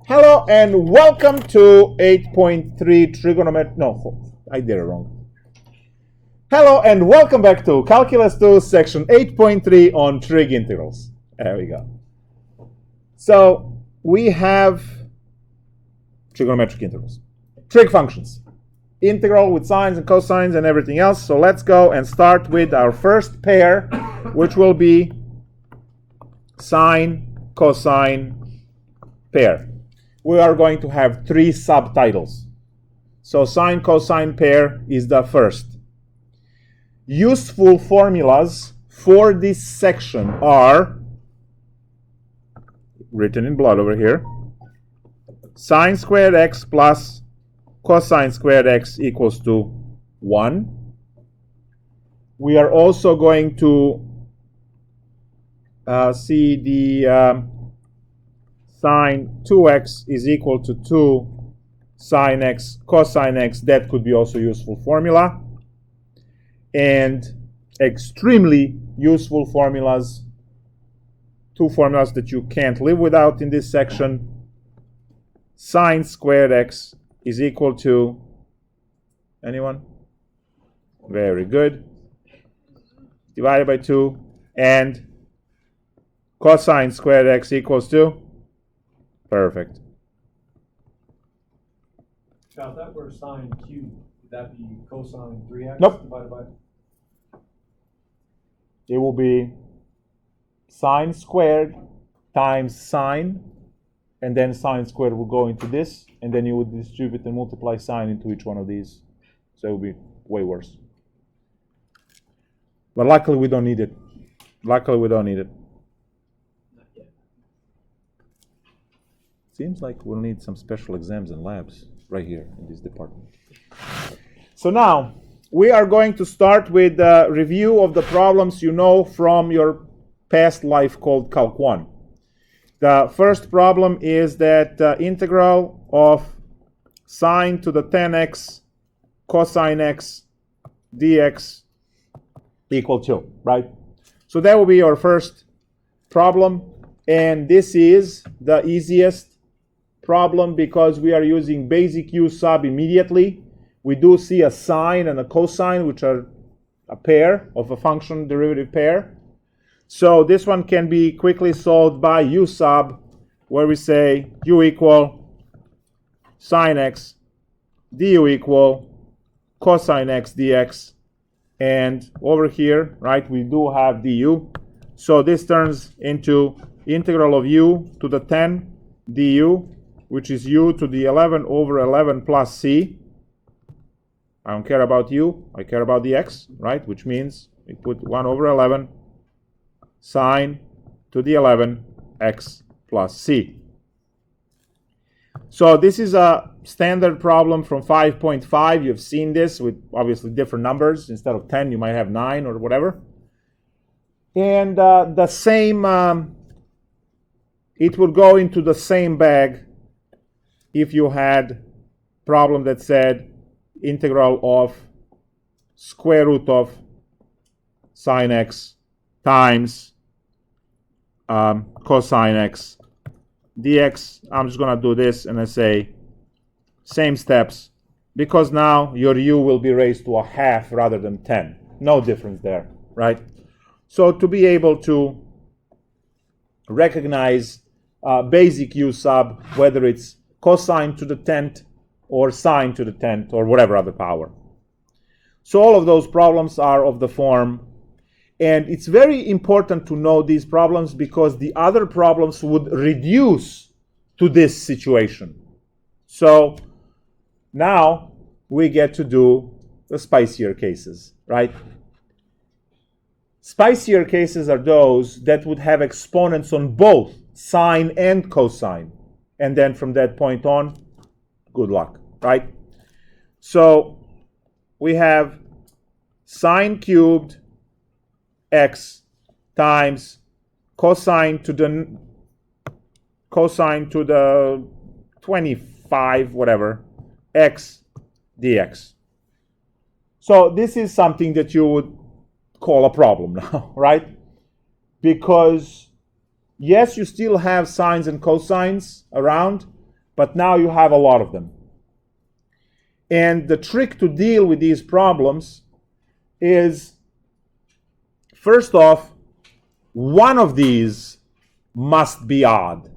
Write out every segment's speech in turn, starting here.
Hello and welcome to 8.3 trigonometry. No, I did it wrong. Hello and welcome back to Calculus 2 section 8.3 on trig integrals. There we go. So we have trigonometric integrals, trig functions, integral with sines and cosines and everything else. So let's go and start with our first pair, which will be sine cosine pair. We are going to have three subtitles. So sine cosine pair is the first. Useful formulas for this section are written in blood over here. Sine squared x plus cosine squared x equals to 1. We are also going to see the sine 2x is equal to 2 sine x cosine x. That could be also useful formula. And extremely useful formulas, two formulas that you can't live without in this section. Sine squared x is equal to, anyone? Very good. Divided by 2. And cosine squared x equals to? Perfect. Now, if that were sine cubed, would that be cosine 3x Nope. divided by? It will be sine squared times sine, and then sine squared will go into this, and then you would distribute and multiply sine into each one of these. So it will be way worse. But luckily we don't need it. Luckily we don't need it. Seems like we'll need some special exams and labs right here in this department. So now, we are going to start with a review of the problems you know from your past life called Calc 1. The first problem is that integral of sine to the 10x cosine x dx equal to, right? So that will be our first problem, and this is the easiest problem because we are using basic u sub immediately. We do see a sine and a cosine, which are a pair of a function derivative pair. So this one can be quickly solved by u sub, where we say u equal sine x du equal cosine x dx. And over here, right, we do have du. So this turns into integral of u to the 10 du, which is u to the 11 over 11 plus c. I don't care about u, I care about the x, right? Which means we put 1 over 11 sine to the 11 x plus c. So this is a standard problem from 5.5. You've seen this with obviously different numbers. Instead of 10, you might have 9 or whatever. And the same, it would go into the same bag if you had problem that said integral of square root of sine x times cosine x dx. I'm just going to do this and I say same steps, because now your u will be raised to a half rather than 10. No difference there, right? So to be able to recognize basic u sub, whether it's cosine to the 10th or sine to the 10th or whatever other power. So all of those problems are of the form, and it's very important to know these problems because the other problems would reduce to this situation. So now we get to do the spicier cases, right? Spicier cases are those that would have exponents on both sine and cosine. And then from that point on, good luck, right? So we have sine cubed x times cosine to the 25, whatever, x dx. So this is something that you would call a problem now, right? because yes, you still have sines and cosines around, but now you have a lot of them. And the trick to deal with these problems is, first off, one of these must be odd.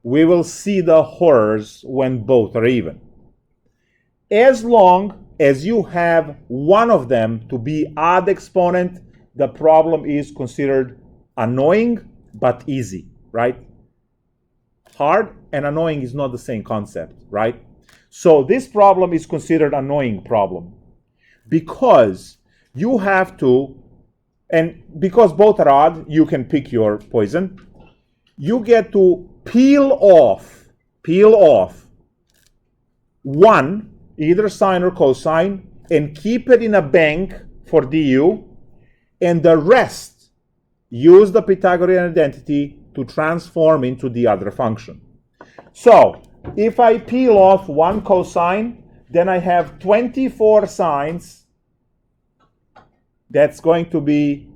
We will see the horrors when both are even. As long as you have one of them to be odd exponent, the problem is considered annoying but easy, right? Hard and annoying is not the same concept, right? So this problem is considered annoying problem because you have to, and because both are odd, you can pick your poison. You get to peel off one, either sine or cosine, and keep it in a bank for du, and the rest use the Pythagorean identity to transform into the other function. So if I peel off one cosine, then I have 24 sines. That's going to be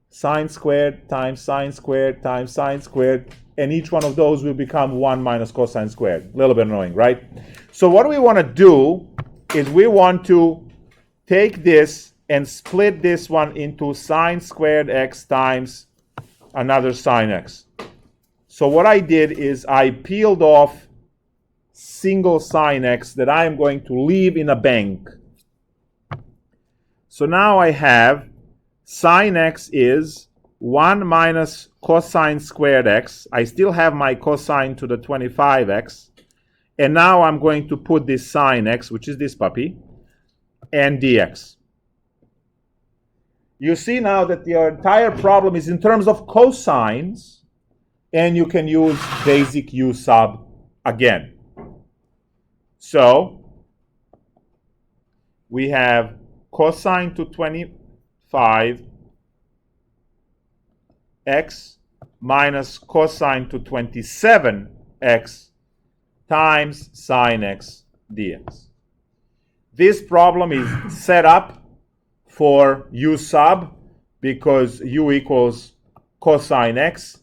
sine squared times sine squared times sine squared, and each one of those will become 1 minus cosine squared. A little bit annoying, right? So what we want to do is we want to take this and split this one into sine squared x times another sine x. So what I did is I peeled off single sine x that I am going to leave in a bank. So now I have sine x is 1 minus cosine squared x. I still have my cosine to the 25x. And now I'm going to put this sine x, which is this puppy, and dx. You see now that the entire problem is in terms of cosines, and you can use basic u sub again. So we have cosine to 25 x minus cosine to 27 x times sine x dx. This problem is set up for u sub because u equals cosine x,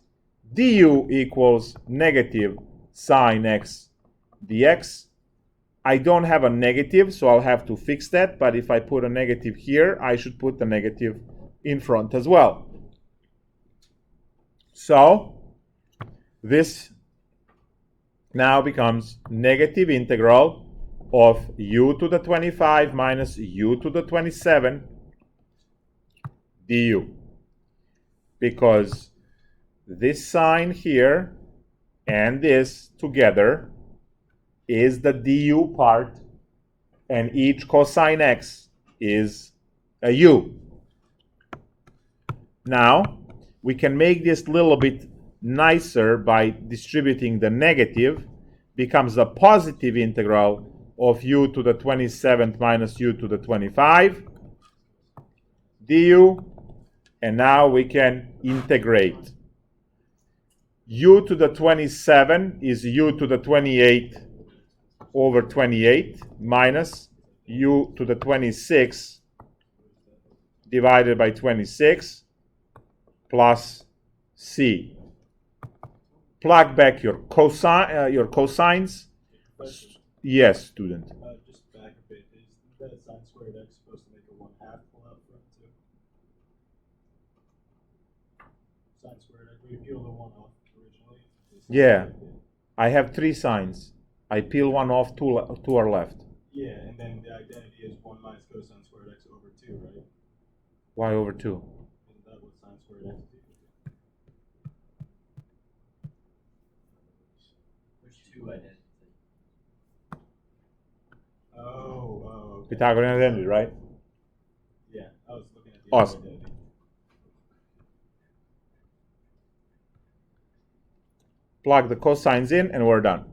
du equals negative sine x dx. I don't have a negative, so I'll have to fix that, but if I put a negative here, I should put the negative in front as well. So this now becomes negative integral of u to the 25 minus u to the 27 du, because this sign here and this together is the du part, and each cosine x is a u. Now we can make this a little bit nicer by distributing the negative. Becomes a positive integral of u to the 27th minus u to the 25 du, and now we can integrate. U to the 27 is u to the 28 over 28 minus u to the 26 divided by 26 plus c. Plug back your cosines. Yes, student. Just back a bit. Is that sine squared x supposed to make a 1/2 pull out front too? Sine squared x. We peeled the one off originally. Yeah, I have 3 sines. I peel one off, two are left. Yeah, and then the identity is 1 minus cosine squared x over 2, right? Why over 2? Isn't that what sine squared x is? There's 2 identities. Oh, okay. Pythagorean identity, right? Yeah, I was looking at the Awesome. identity. Plug the cosines in and we're done.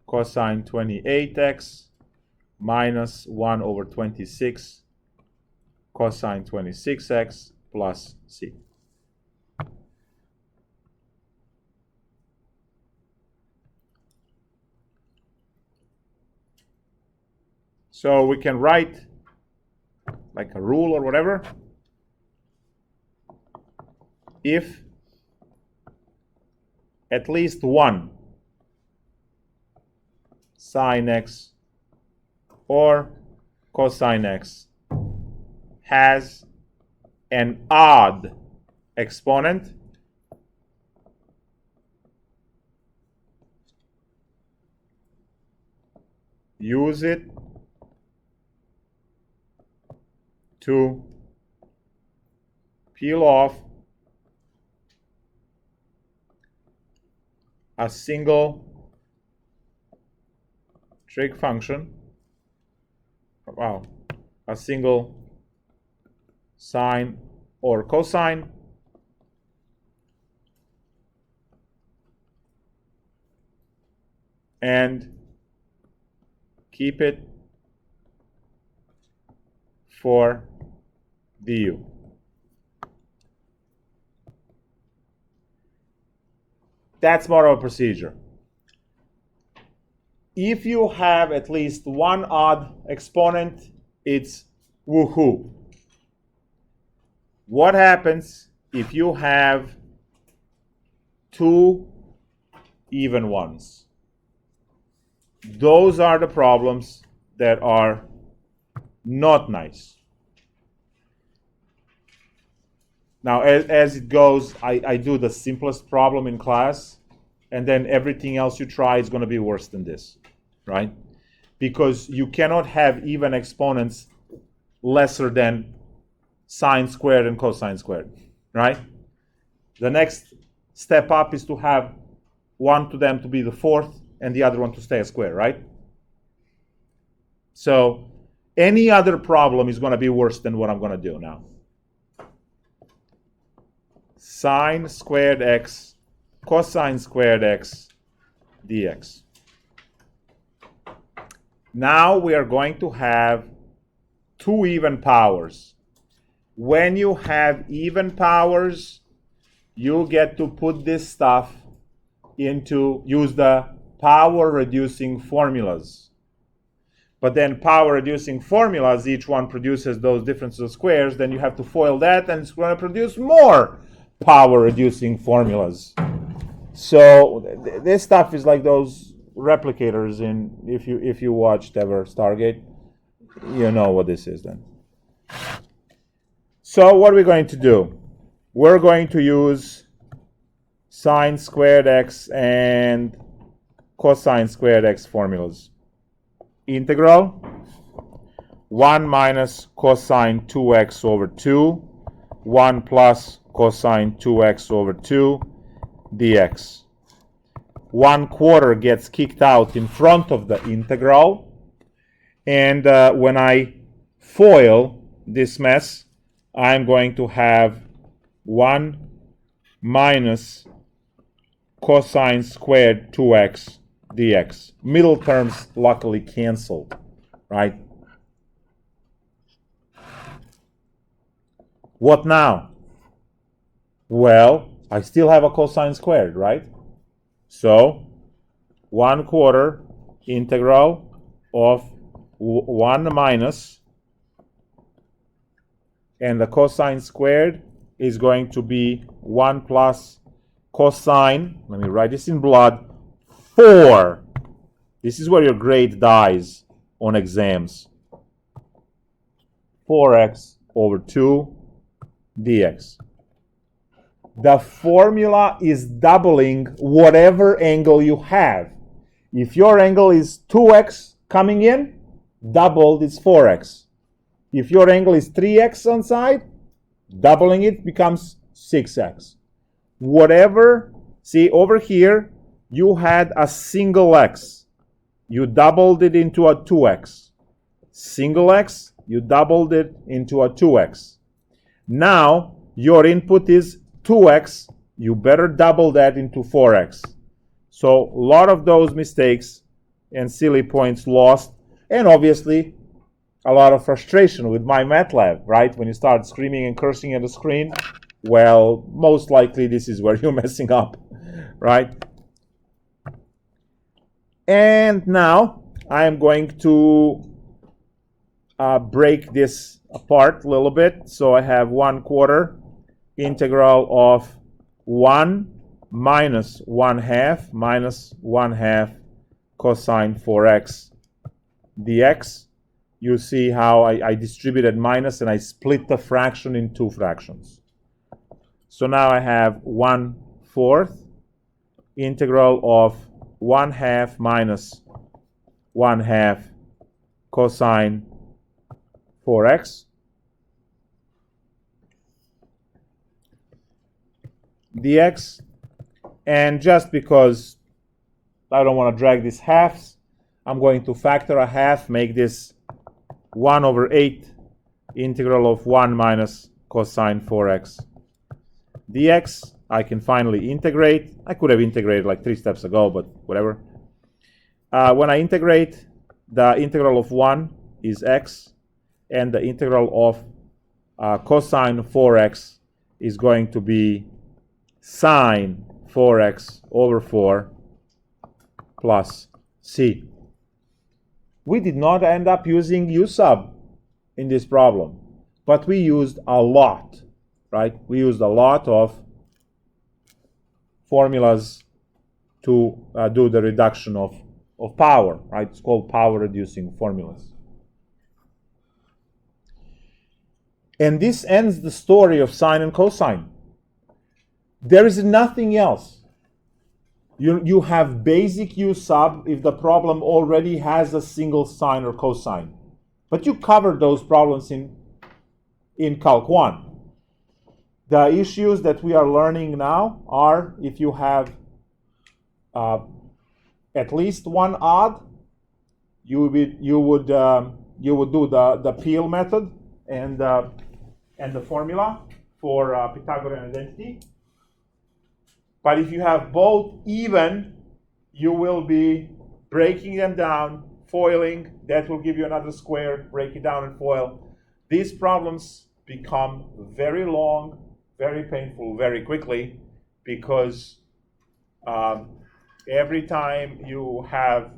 Cosine 28x minus 1 over 26 cosine 26x plus c. So we can write like a rule or whatever. If at least one sine x or cosine x has an odd exponent, use it to peel off a single trig function, a single sine or cosine, and keep it for du. That's more of a procedure. If you have at least one odd exponent, it's woohoo. What happens if you have two even ones? Those are the problems that are not nice. Now, as it goes, I do the simplest problem in class, and then everything else you try is going to be worse than this, right? Because you cannot have even exponents lesser than sine squared and cosine squared, right? The next step up is to have one to them to be the fourth and the other one to stay a square, right? So any other problem is going to be worse than what I'm going to do now. Sine squared x, cosine squared x, dx. Now we are going to have two even powers. When you have even powers, you get to put this stuff into, use the power reducing formulas. But then power reducing formulas, each one produces those differences of squares, then you have to FOIL that, and it's going to produce more power reducing formulas. So this stuff is like those replicators in, if you watched ever Stargate, you know what this is then. So what are we going to do? We're going to use sine squared x and cosine squared x formulas. Integral 1 minus cosine 2x over 2, 1 plus cosine 2x over 2 dx. 1/4 gets kicked out in front of the integral, and when I FOIL this mess, I'm going to have 1 minus cosine squared 2x dx. Middle terms luckily cancel, right? What now? Well, I still have a cosine squared, right? So 1/4 integral of 1 minus, and the cosine squared is going to be 1 plus cosine, let me write this in blood, 4. This is where your grade dies on exams. 4x over 2 dx. The formula is doubling whatever angle you have. If your angle is 2x coming in, doubled is 4x. If your angle is 3x on side, doubling it becomes 6x. Whatever, see over here, you had a single x. You doubled it into a 2x. Single x, you doubled it into a 2x. Now, your input is 2x, you better double that into 4x. So a lot of those mistakes and silly points lost, and obviously a lot of frustration with MyMATLAB, right? When you start screaming and cursing at the screen, well, most likely this is where you're messing up, right? And now I am going to break this apart a little bit. So I have 1/4 integral of 1 minus 1/2 minus 1/2 cosine 4x dx. You see how I distributed minus and I split the fraction in two fractions. So now I have 1/4 integral of 1/2 minus 1/2 cosine 4x dx. And just because I don't want to drag these halves, I'm going to factor a half, make this 1/8 integral of 1 minus cosine 4x dx. I can finally integrate. I could have integrated like 3 steps ago, but whatever. When I integrate, the integral of 1 is x, and the integral of cosine 4x is going to be sine 4x over 4 plus c. We did not end up using u sub in this problem, but we used a lot, right? We used a lot of formulas to do the reduction of power, right? It's called power reducing formulas. And this ends the story of sine and cosine. There is nothing else. You have basic u sub if the problem already has a single sine or cosine. But you covered those problems in Calc 1. The issues that we are learning now are if you have at least one odd, you would do the peel method and the formula for Pythagorean identity. But if you have both even, you will be breaking them down, foiling. That will give you another square, break it down and foil. These problems become very long, very painful, very quickly, because every time you have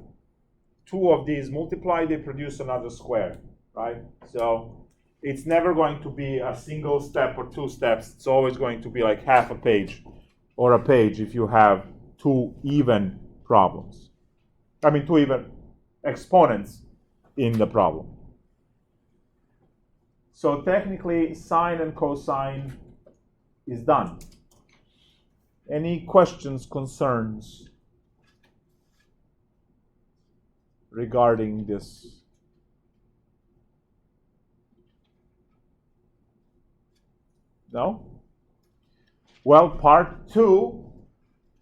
2 of these multiplied, they produce another square, right? So it's never going to be a single step or 2 steps. It's always going to be like half a page or a page if you have 2 even problems. I mean 2 even exponents in the problem. So technically sine and cosine is done. Any questions, concerns regarding this? No? Well, part 2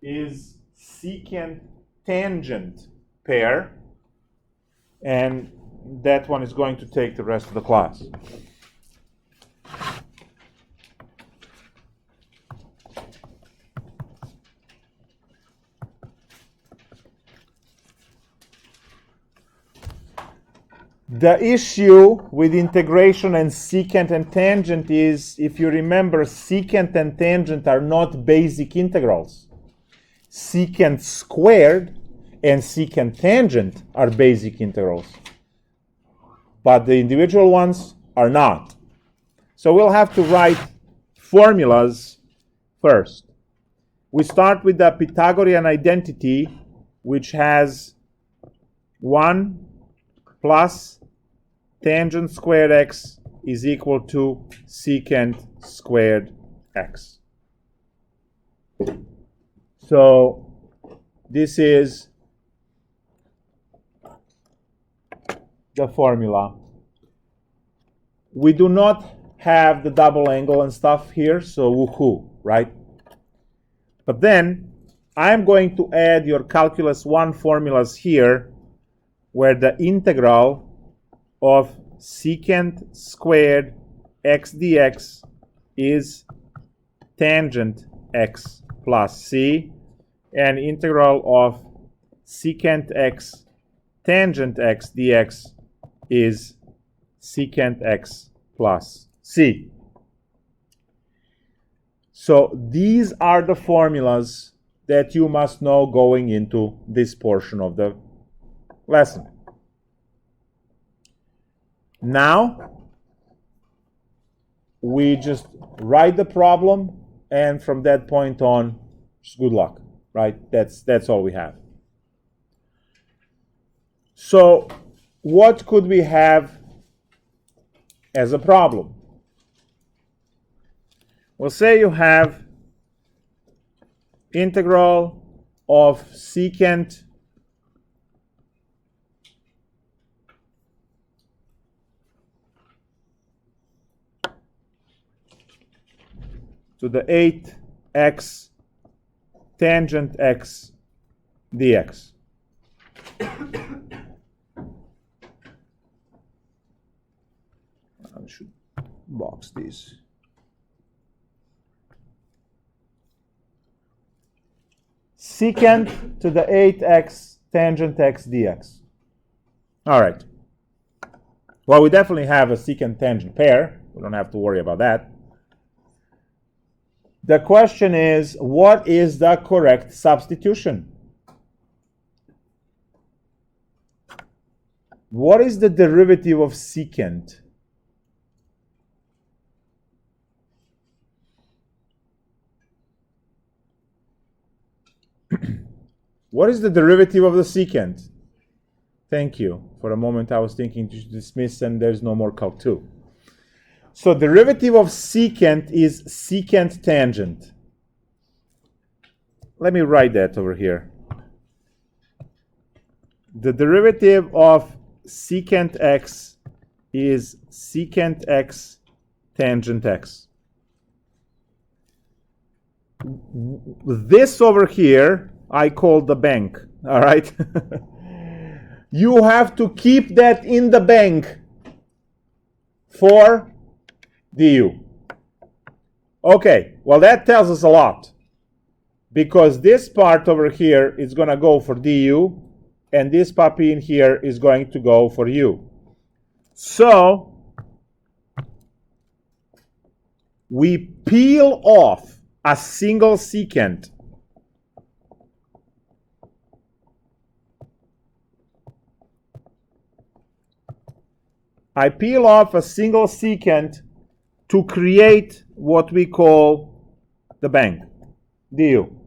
is secant tangent pair, and that one is going to take the rest of the class. The issue with integration and secant and tangent is, if you remember, secant and tangent are not basic integrals. Secant squared and secant tangent are basic integrals, but the individual ones are not. So we'll have to write formulas first. We start with the Pythagorean identity, which has 1 plus tangent squared x is equal to secant squared x. So this is the formula. We do not have the double angle and stuff here, so woohoo, right? But then I'm going to add your Calculus 1 formulas here, where the integral of secant squared x dx is tangent x plus c, and integral of secant x tangent x dx is secant x plus c. So these are the formulas that you must know going into this portion of the lesson. Now, we just write the problem, and from that point on, just good luck, right? That's all we have. So what could we have as a problem? Well, say you have integral of secant to the 8x tangent x dx. I should box these. Secant to the 8x tangent x dx. All right. Well, we definitely have a secant tangent pair. We don't have to worry about that. The question is, what is the correct substitution? What is the derivative of secant? What is the derivative of the secant? Thank you. For a moment I was thinking to dismiss and there's no more Calc2. So derivative of secant is secant tangent. Let me write that over here. The derivative of secant x is secant x tangent x. This over here I call the bank, all right? You have to keep that in the bank for du. Okay, well that tells us a lot, because this part over here is going to go for du, and this puppy in here is going to go for u. So we peel off a single secant. I peel off a single secant to create what we call the bank, du.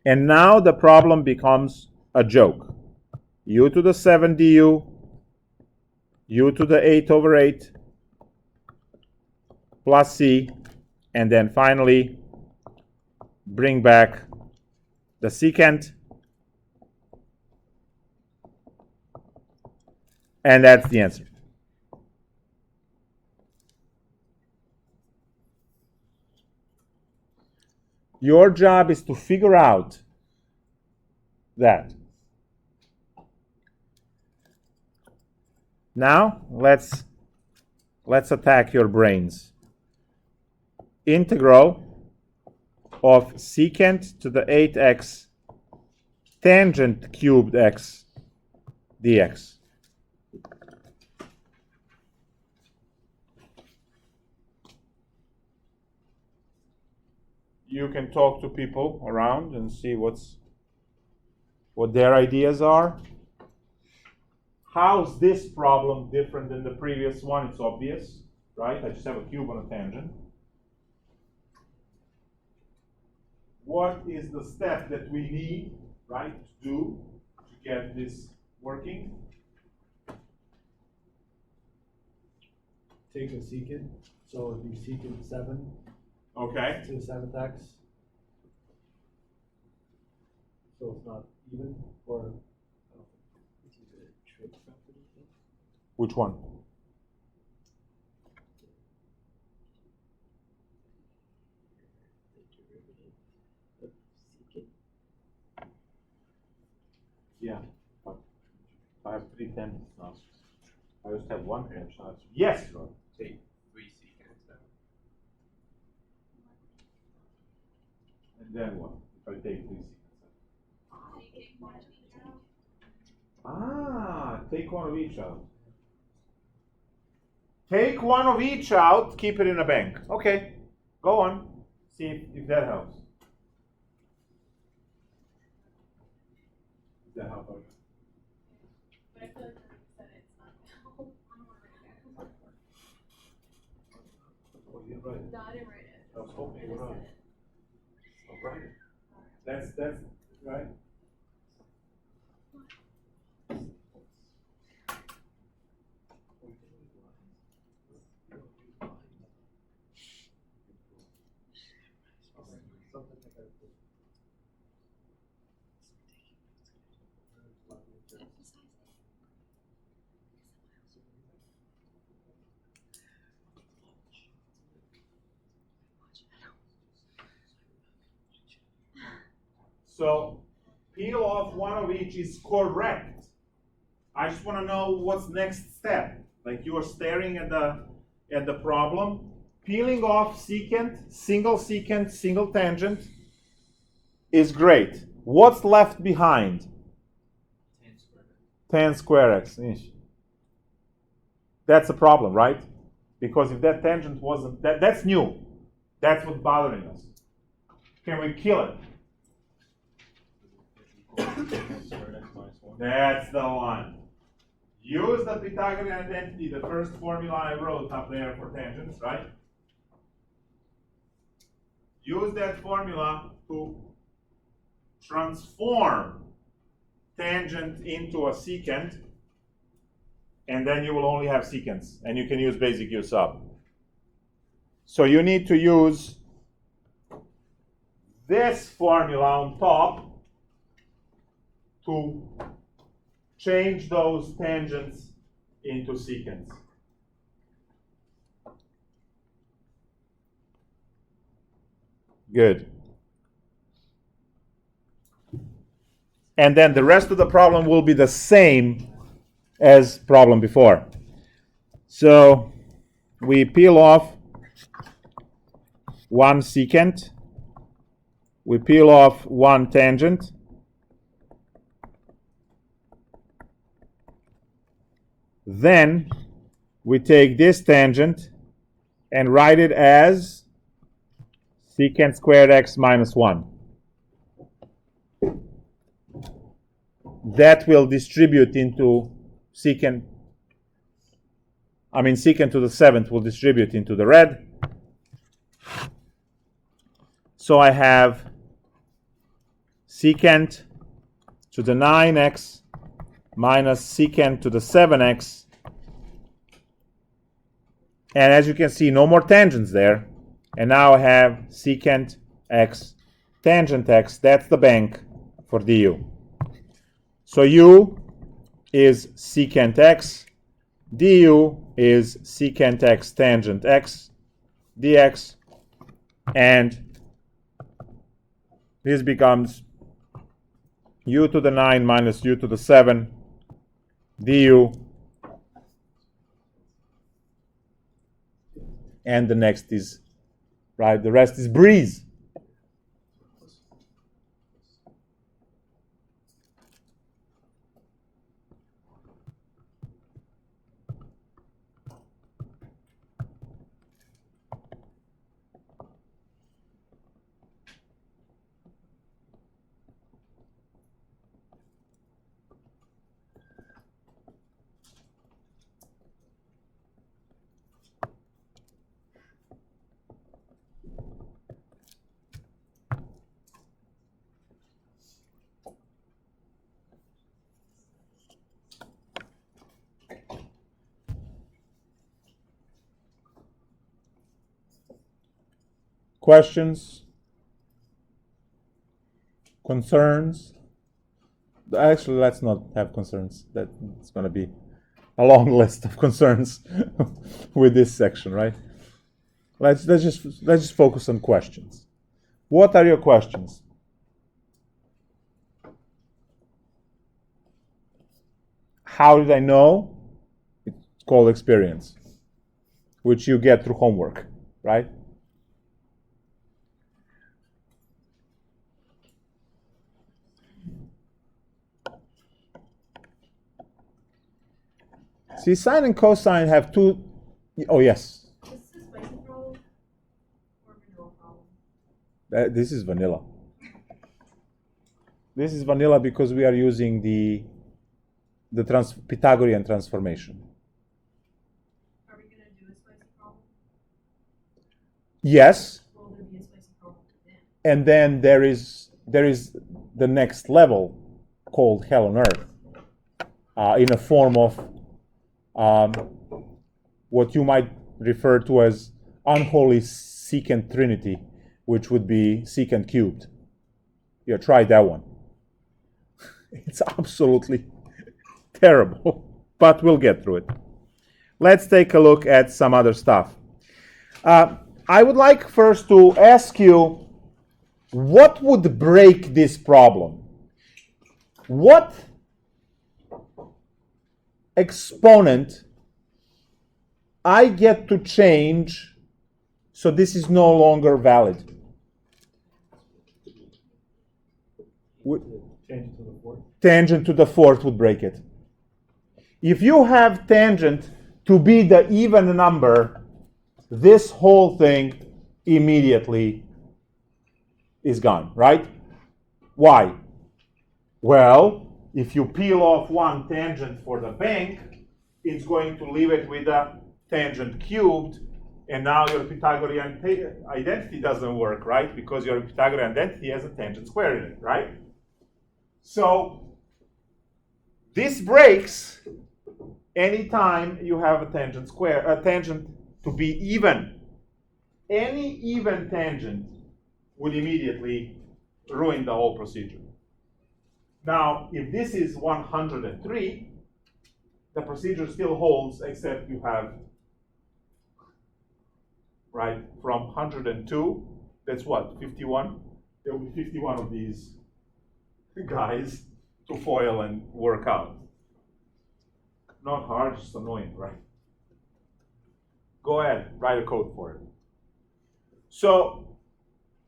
And now the problem becomes a joke. U to the 7 du, u to the 8 over 8, plus c, and then finally bring back the secant, and that's the answer. Your job is to figure out that. Now let's attack your brains. Integral of secant to the 8x tangent cubed x dx. You can talk to people around and see what their ideas are. How's this problem different than the previous one? It's obvious, right? I just have a cube on a tangent. What is the step that we need, right, to do to get this working? Take a secant, so it'd be secant 7 Okay. to the 7th x. So it's not even, or it's either trig property. Which one? Yeah, but I have 3 tangents now. I just have 1 tangent now. Yes. Take 3 secants then. And then what? If I take 3 secants. Ah, take one of each out. Take one of each out, keep it in a bank. Okay, go on. See if that helps. Does that help? Right. No, I didn't write it. I was hoping I you just were said on. it. Oh, right. That's right. So peel off one of each is correct. I just want to know what's next step. Like you are staring at the problem. Peeling off secant, single tangent is great. What's left behind? Tan square x. That's a problem, right? Because if that tangent wasn't, that's new. That's what's bothering us. Can we kill it? That's the one. Use the Pythagorean identity, the first formula I wrote up there for tangents, right? Use that formula to transform tangent into a secant, and then you will only have secants, and you can use basic U sub. So you need to use this formula on top to change those tangents into secants. Good. And then the rest of the problem will be the same as problem before. So we peel off one secant, we peel off one tangent, then we take this tangent and write it as secant squared x minus 1. That will distribute into secant to the 7th will distribute into the red. So I have secant to the 9x minus secant to the 7x. And as you can see, no more tangents there. And now I have secant x, tangent x. That's the bank for du. So u is secant x, du is secant x tangent x dx, and this becomes u to the 9 minus u to the 7 du, and the next is, right, the rest is breeze. Questions? Concerns? Actually, let's not have concerns. That's going to be a long list of concerns with this section, right? Let's just focus on questions. What are your questions? How did I know? It's called experience, which you get through homework, right? See, sine and cosine have two. Oh, yes. Is this a spicy problem or vanilla problem? This is vanilla. This is vanilla because we are using the Pythagorean transformation. Are we going to do a spicy problem? Yes, Will there be a spicy problem then? and then there is the next level called hell on earth, in a form of what you might refer to as unholy secant trinity, which would be secant cubed. Yeah, try that one. It's absolutely terrible, but we'll get through it. Let's take a look at some other stuff. I would like first to ask you, what would break this problem? What exponent I get to change so this is no longer valid? Change it to the fourth. Tangent to the fourth would break it. If you have tangent to be the even number, this whole thing immediately is gone, right? Why? Well, if you peel off one tangent for the bank, it's going to leave it with a tangent cubed, and now your Pythagorean identity doesn't work, right? Because your Pythagorean identity has a tangent squared in it, right? So this breaks anytime you have a tangent to be even. Any even tangent would immediately ruin the whole procedure. Now, if this is 103, the procedure still holds, except you have, right, from 102, that's what, 51? There will be 51 of these guys to foil and work out. Not hard, just annoying, right? Go ahead, write a code for it. So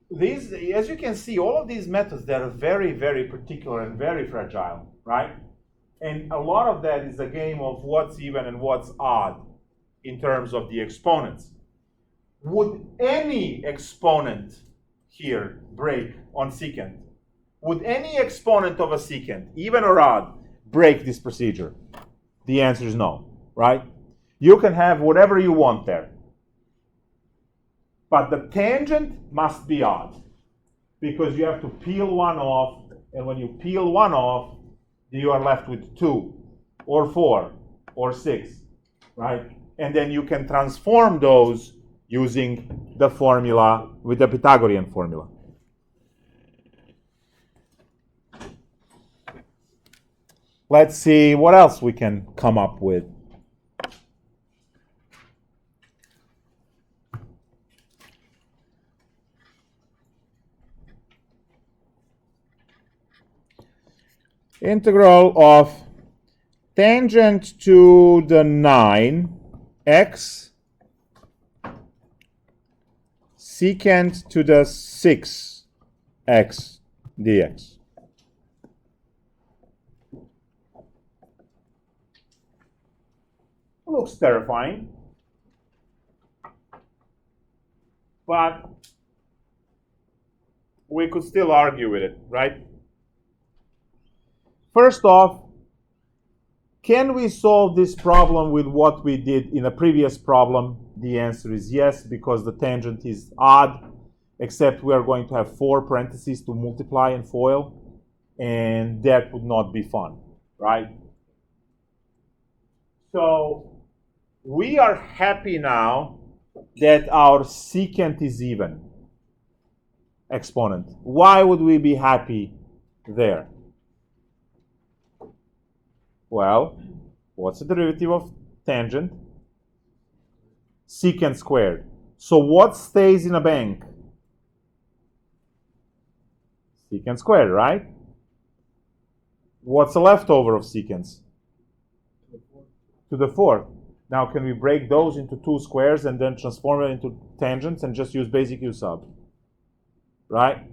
these, as you can see, all of these methods, they're very, very particular and very fragile, right? And a lot of that is a game of what's even and what's odd in terms of the exponents. Would any exponent here break on secant? Would any exponent of a secant, even or odd, break this procedure? The answer is no, right? You can have whatever you want there. But the tangent must be odd, because you have to peel one off, and when you peel one off, you are left with 2, or 4, or 6, right? And then you can transform those using the formula, with the Pythagorean formula. Let's see what else we can come up with. Integral of tangent to the 9x secant to the 6x dx. Looks terrifying, but we could still argue with it, right? First off, can we solve this problem with what we did in a previous problem? The answer is yes, because the tangent is odd, except we are going to have 4 parentheses to multiply and FOIL, and that would not be fun, right? So we are happy now that our secant is even exponent. Why would we be happy there? Well, what's the derivative of tangent? Secant squared. So what stays in a bank? Secant squared, right? What's the leftover of secants? To the fourth. Now, can we break those into 2 squares and then transform it into tangents and just use basic U sub? Right?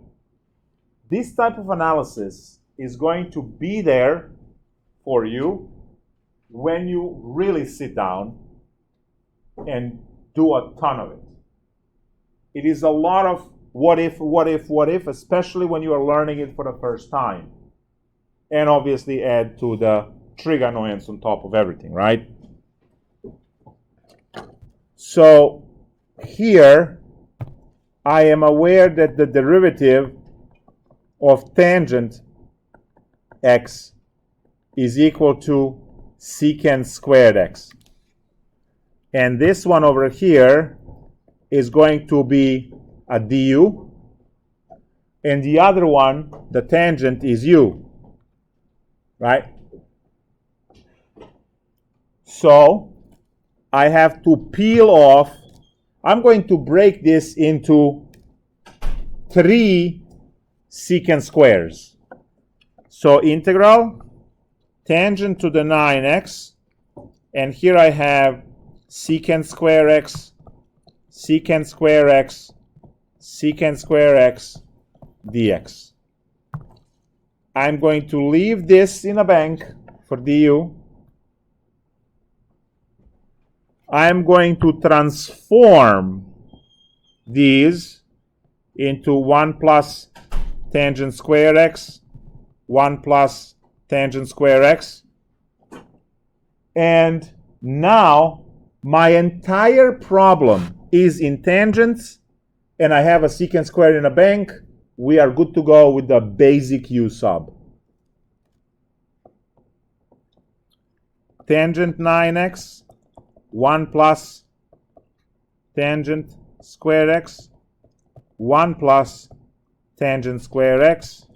This type of analysis is going to be there for you when you really sit down and do a ton of it. It is a lot of what if, especially when you are learning it for the first time. And obviously add to the trig annoyance on top of everything, right? So here I am aware that the derivative of tangent x is equal to secant squared x. And this one over here is going to be a du. And the other one, the tangent, is u. Right? So I have to peel off. I'm going to break this into 3 secant squares. So integral tangent to the 9x, and here I have secant square x, secant square x, secant square x dx. I'm going to leave this in a bank for du. I'm going to transform these into 1 plus tangent square x, 1 plus tangent square x. And now my entire problem is in tangents, and I have a secant squared in a bank. We are good to go with the basic u sub. Tangent 9x, 1 plus tangent square x, 1 plus tangent square x,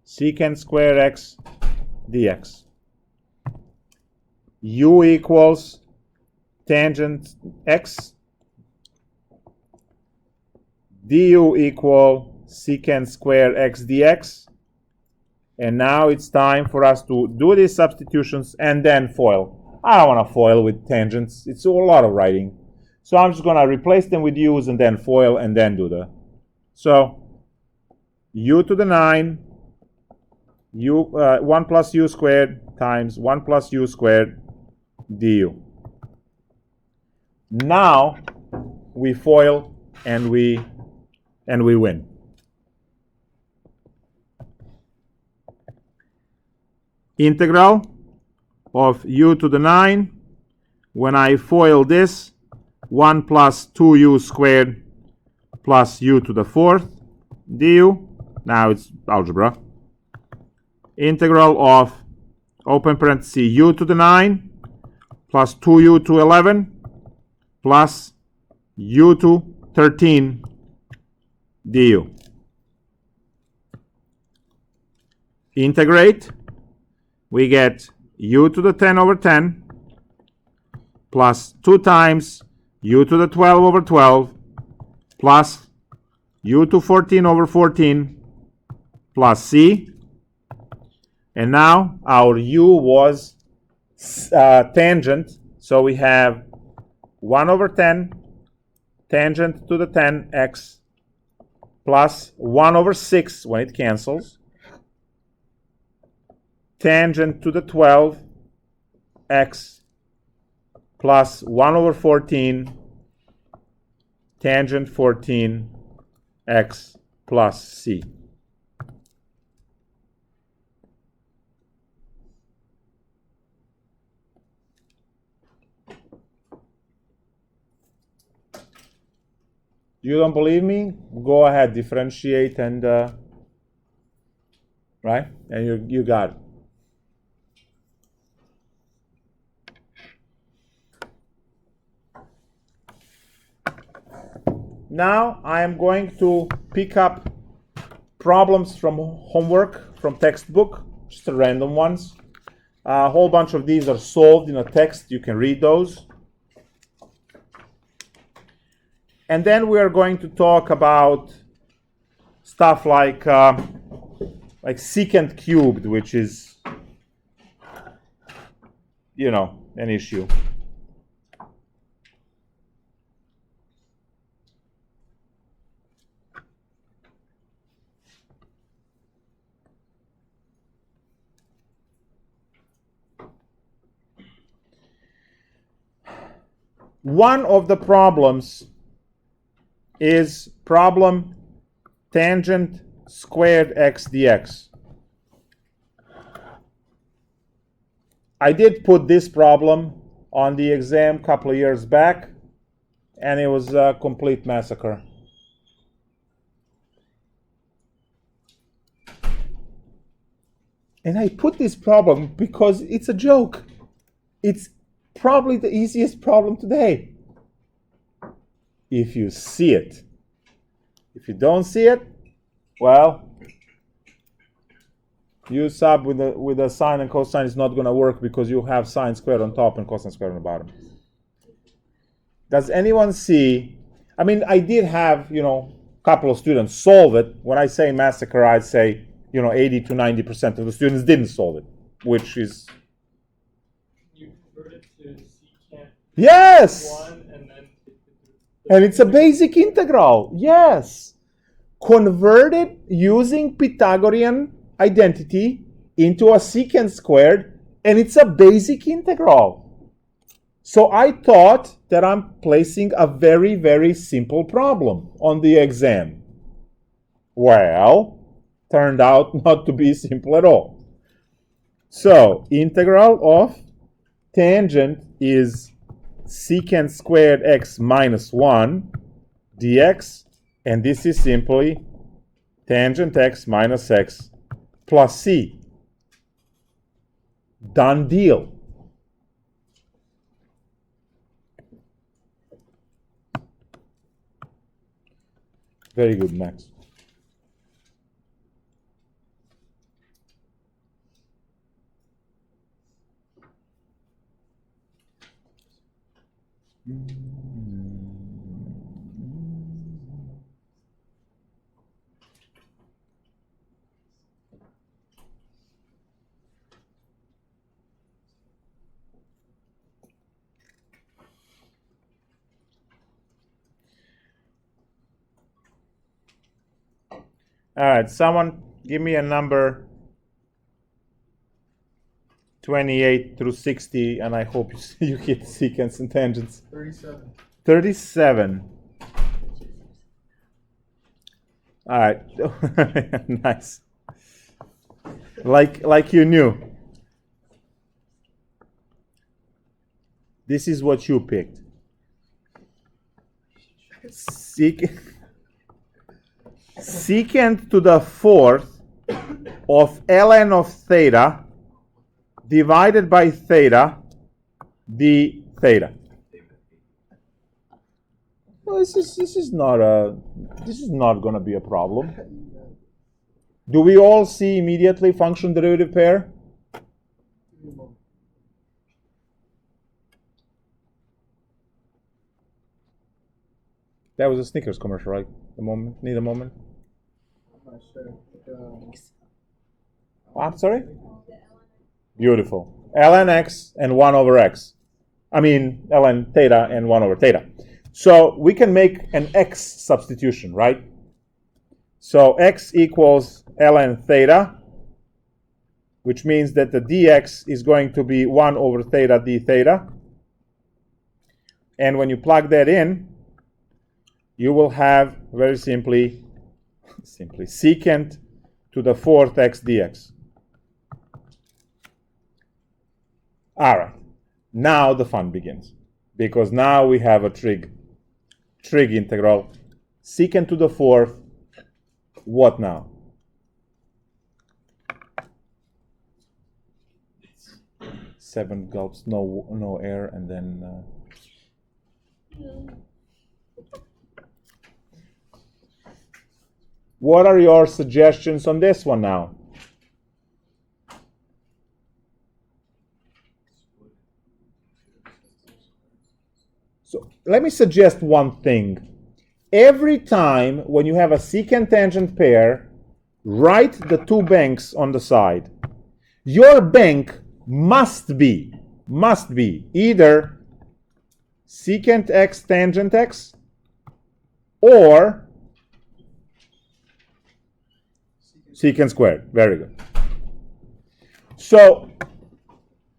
secant square x dx. U equals tangent x, du equal secant square x dx. And now it's time for us to do these substitutions and then FOIL. I don't want to FOIL with tangents. It's a lot of writing. So I'm just going to replace them with u's and then FOIL and then do the. So u to the 9, 1 plus u squared times 1 plus u squared du. Now we FOIL and we win. Integral of u to the 9, when I FOIL this, 1 plus 2u squared plus u to the 4th du. Now it's algebra. Integral of, open parenthesis, u to the 9 plus 2u to 11 plus u to 13 du. Integrate. We get u to the 10 over 10 plus 2 times u to the 12 over 12 plus u to 14 over 14 plus c. And now our u was tangent, so we have 1 over 10 tangent to the 10x plus 1 over 6 when it cancels, tangent to the 12x plus 1 over 14 tangent 14x plus c. You don't believe me? Go ahead, differentiate, and right? And you got it. Now I am going to pick up problems from homework, from textbook, just the random ones. A whole bunch of these are solved in a text. You can read those. And then we are going to talk about stuff like secant cubed, which is, an issue. One of the problems is problem tangent squared x dx. I did put this problem on the exam a couple of years back, and it was a complete massacre. And I put this problem because it's a joke. It's probably the easiest problem today. If you see it. If you don't see it, well, u sub with a sine and cosine is not going to work because you have sine squared on top and cosine squared on the bottom. Does anyone see? I mean, I did have, a couple of students solve it. When I say massacre, I'd say, 80 to 90% of the students didn't solve it, which is... You convert it to secant Yes! 1 and then... And it's a basic integral. Yes. Converted using Pythagorean identity into a secant squared, and it's a basic integral. So I thought that I'm placing a very, very simple problem on the exam. Well, turned out not to be simple at all. So integral of tangent is secant squared x minus 1 dx, and this is simply tangent x minus x plus c. Done deal. Very good, Max. All right, someone give me a number 28 through 60, and I hope you hit secants and tangents. 37. 37. All right, nice. Like you knew. This is what you picked. Secant to the fourth of ln of theta divided by theta d theta. No, this is not going to be a problem. Do we all see immediately function derivative pair? That was a Snickers commercial, right? Need a moment. I'm not sure. I'm sorry? Beautiful. ln x and 1 over x. I mean, ln theta and 1 over theta. So we can make an x substitution, right? So x equals ln theta, which means that the dx is going to be 1 over theta d theta. And when you plug that in, you will have very simply secant to the fourth x dx. All right, now the fun begins, because now we have a trig integral. Secant to the fourth, what now? Seven gulps, no air, and then... What are your suggestions on this one now? So let me suggest one thing. Every time when you have a secant tangent pair, write the two banks on the side. Your bank must be either secant x tangent x or secant squared. Very good. So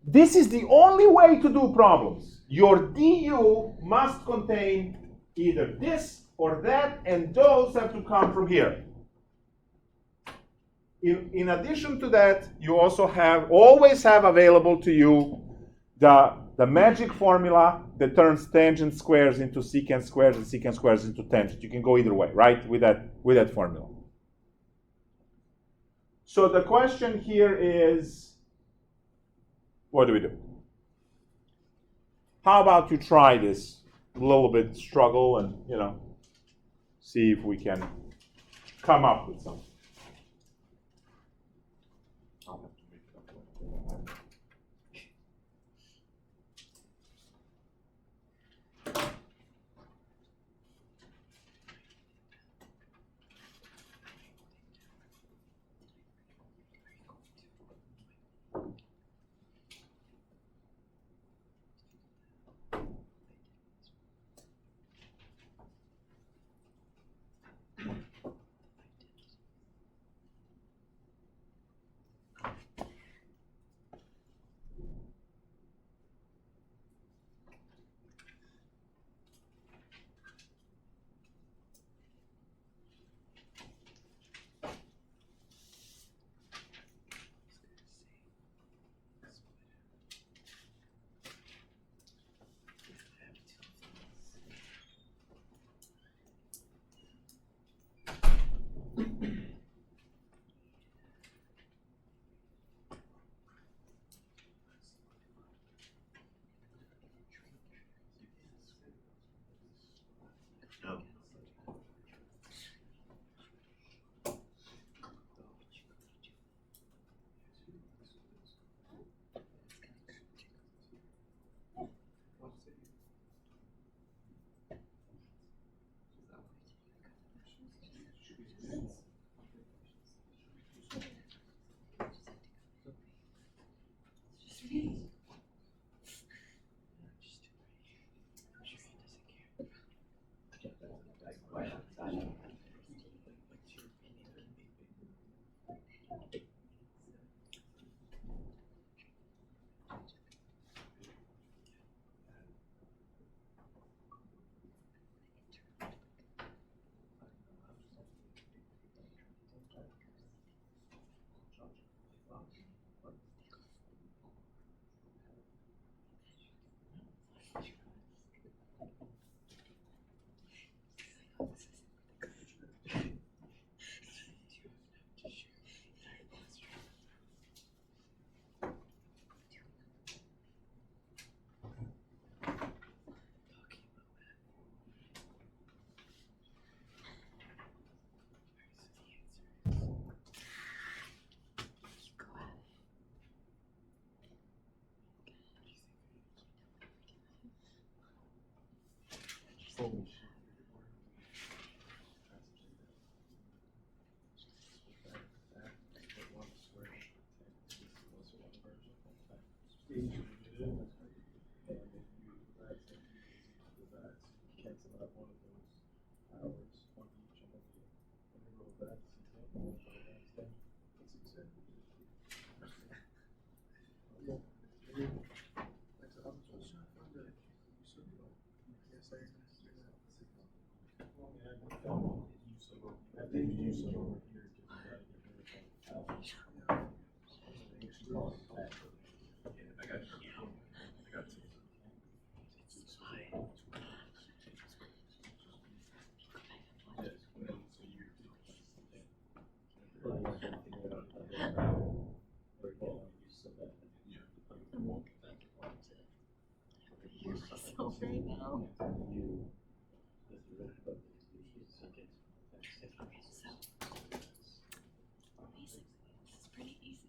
this is the only way to do problems. Your du must contain either this or that, and those have to come from here. In addition to that, you also always have available to you the the magic formula that turns tangent squares into secant squares and secant squares into tangent. You can go either way, right? With that formula. So the question here is, what do we do? How about you try this a little bit, struggle, and see if we can come up with something. I'll have to make it up. So right now. This is pretty easy.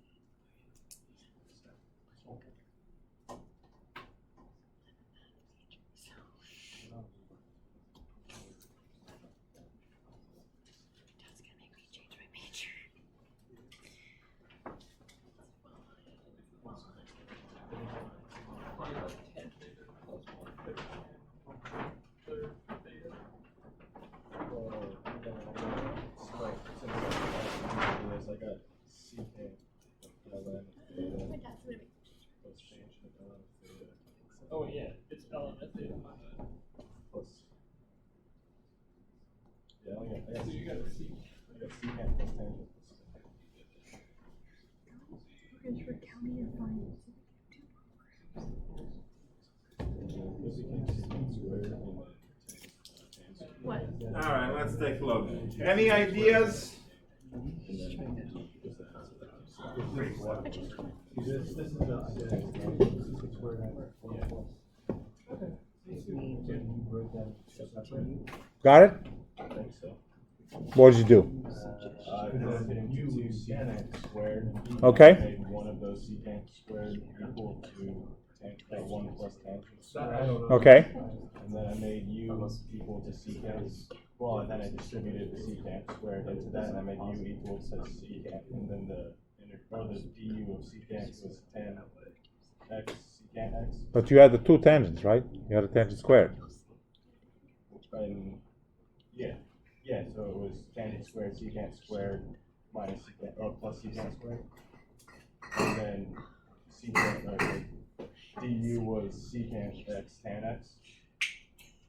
Dad's gonna make me change my major. My dad's gonna make Oh yeah, it's LMS. Yeah, I got So you got to see. secant plus tangent. programs for counting and finding. All right, let's take a look. Any ideas? This is the square root. Okay. You wrote that separately? Got it? I think so. What did you do? I converted it into secant squared. Okay. I made one of those secant squared equal to 1 plus tangent squared. Okay. And then I made u equal to secant. Well, and then I distributed the secant squared into that, and I made u equal to secant. And then the du of secant was tan x secant x. But you had the two tangents, right? You had a tangent squared. And yeah, so it was tangent squared secant squared minus secant, or plus secant squared. And then secant, du was secant x tan x.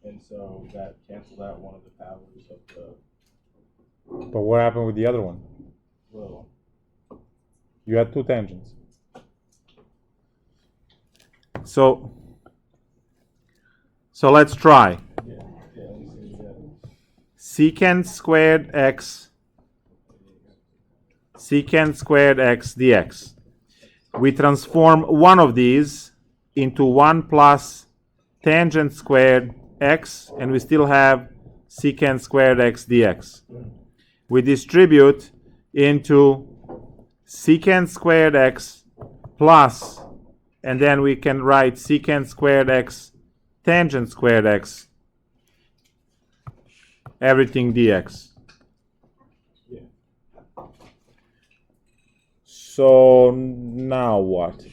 And so that canceled out one of the powers of the But what happened with the other one? little. You had two tangents. So let's try. Yeah, let me see that. Secant squared x dx. We transform one of these into 1 plus tangent squared x, and we still have secant squared x dx. We distribute into secant squared x plus, and then we can write secant squared x tangent squared x, everything dx. Yeah. So now what?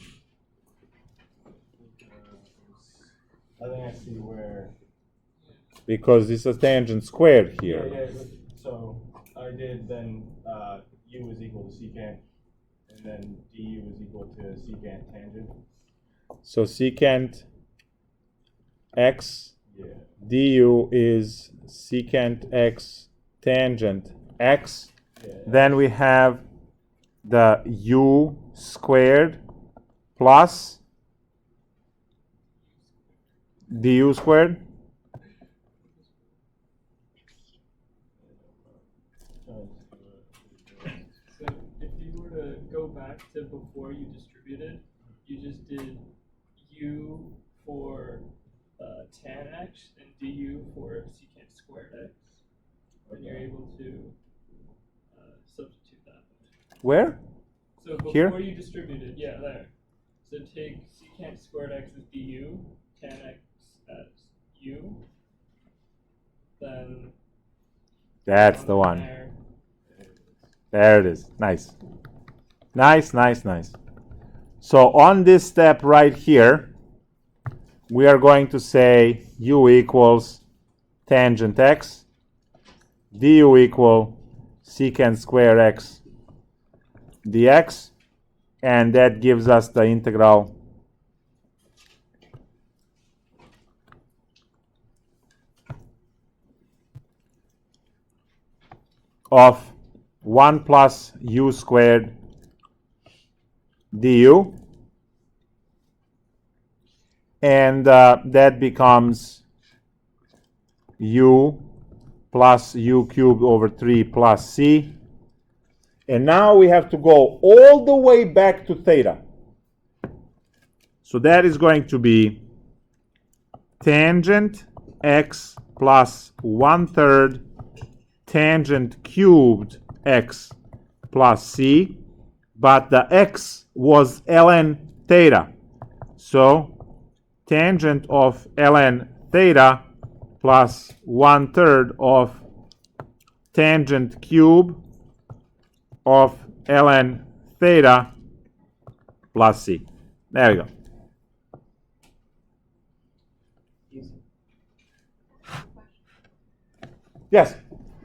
I think I see where. Because this is tangent squared here. Yeah. So I did then u is equal to secant, and then du is equal to secant tangent. So secant x Yeah. du is secant x tangent x. Yeah. Then we have the u squared plus du squared. So if you were to go back to before you distributed, you just did u for tan x and du for secant squared x, and you're able to substitute that. Where? So before Here? you distributed, yeah, there. So take secant squared x as du, tan x as u, then That's the one. there. There it is. Nice. Nice. So on this step right here, we are going to say u equals tangent x, du equal secant square x dx, and that gives us the integral of 1 plus u squared du, and that becomes u plus u cubed over 3 plus c. And now we have to go all the way back to theta. So that is going to be tangent x plus 1/3 tangent cubed x plus c, but the x was ln theta. So tangent of ln theta plus 1/3 of tangent cube of ln theta plus c. There we go. Yes?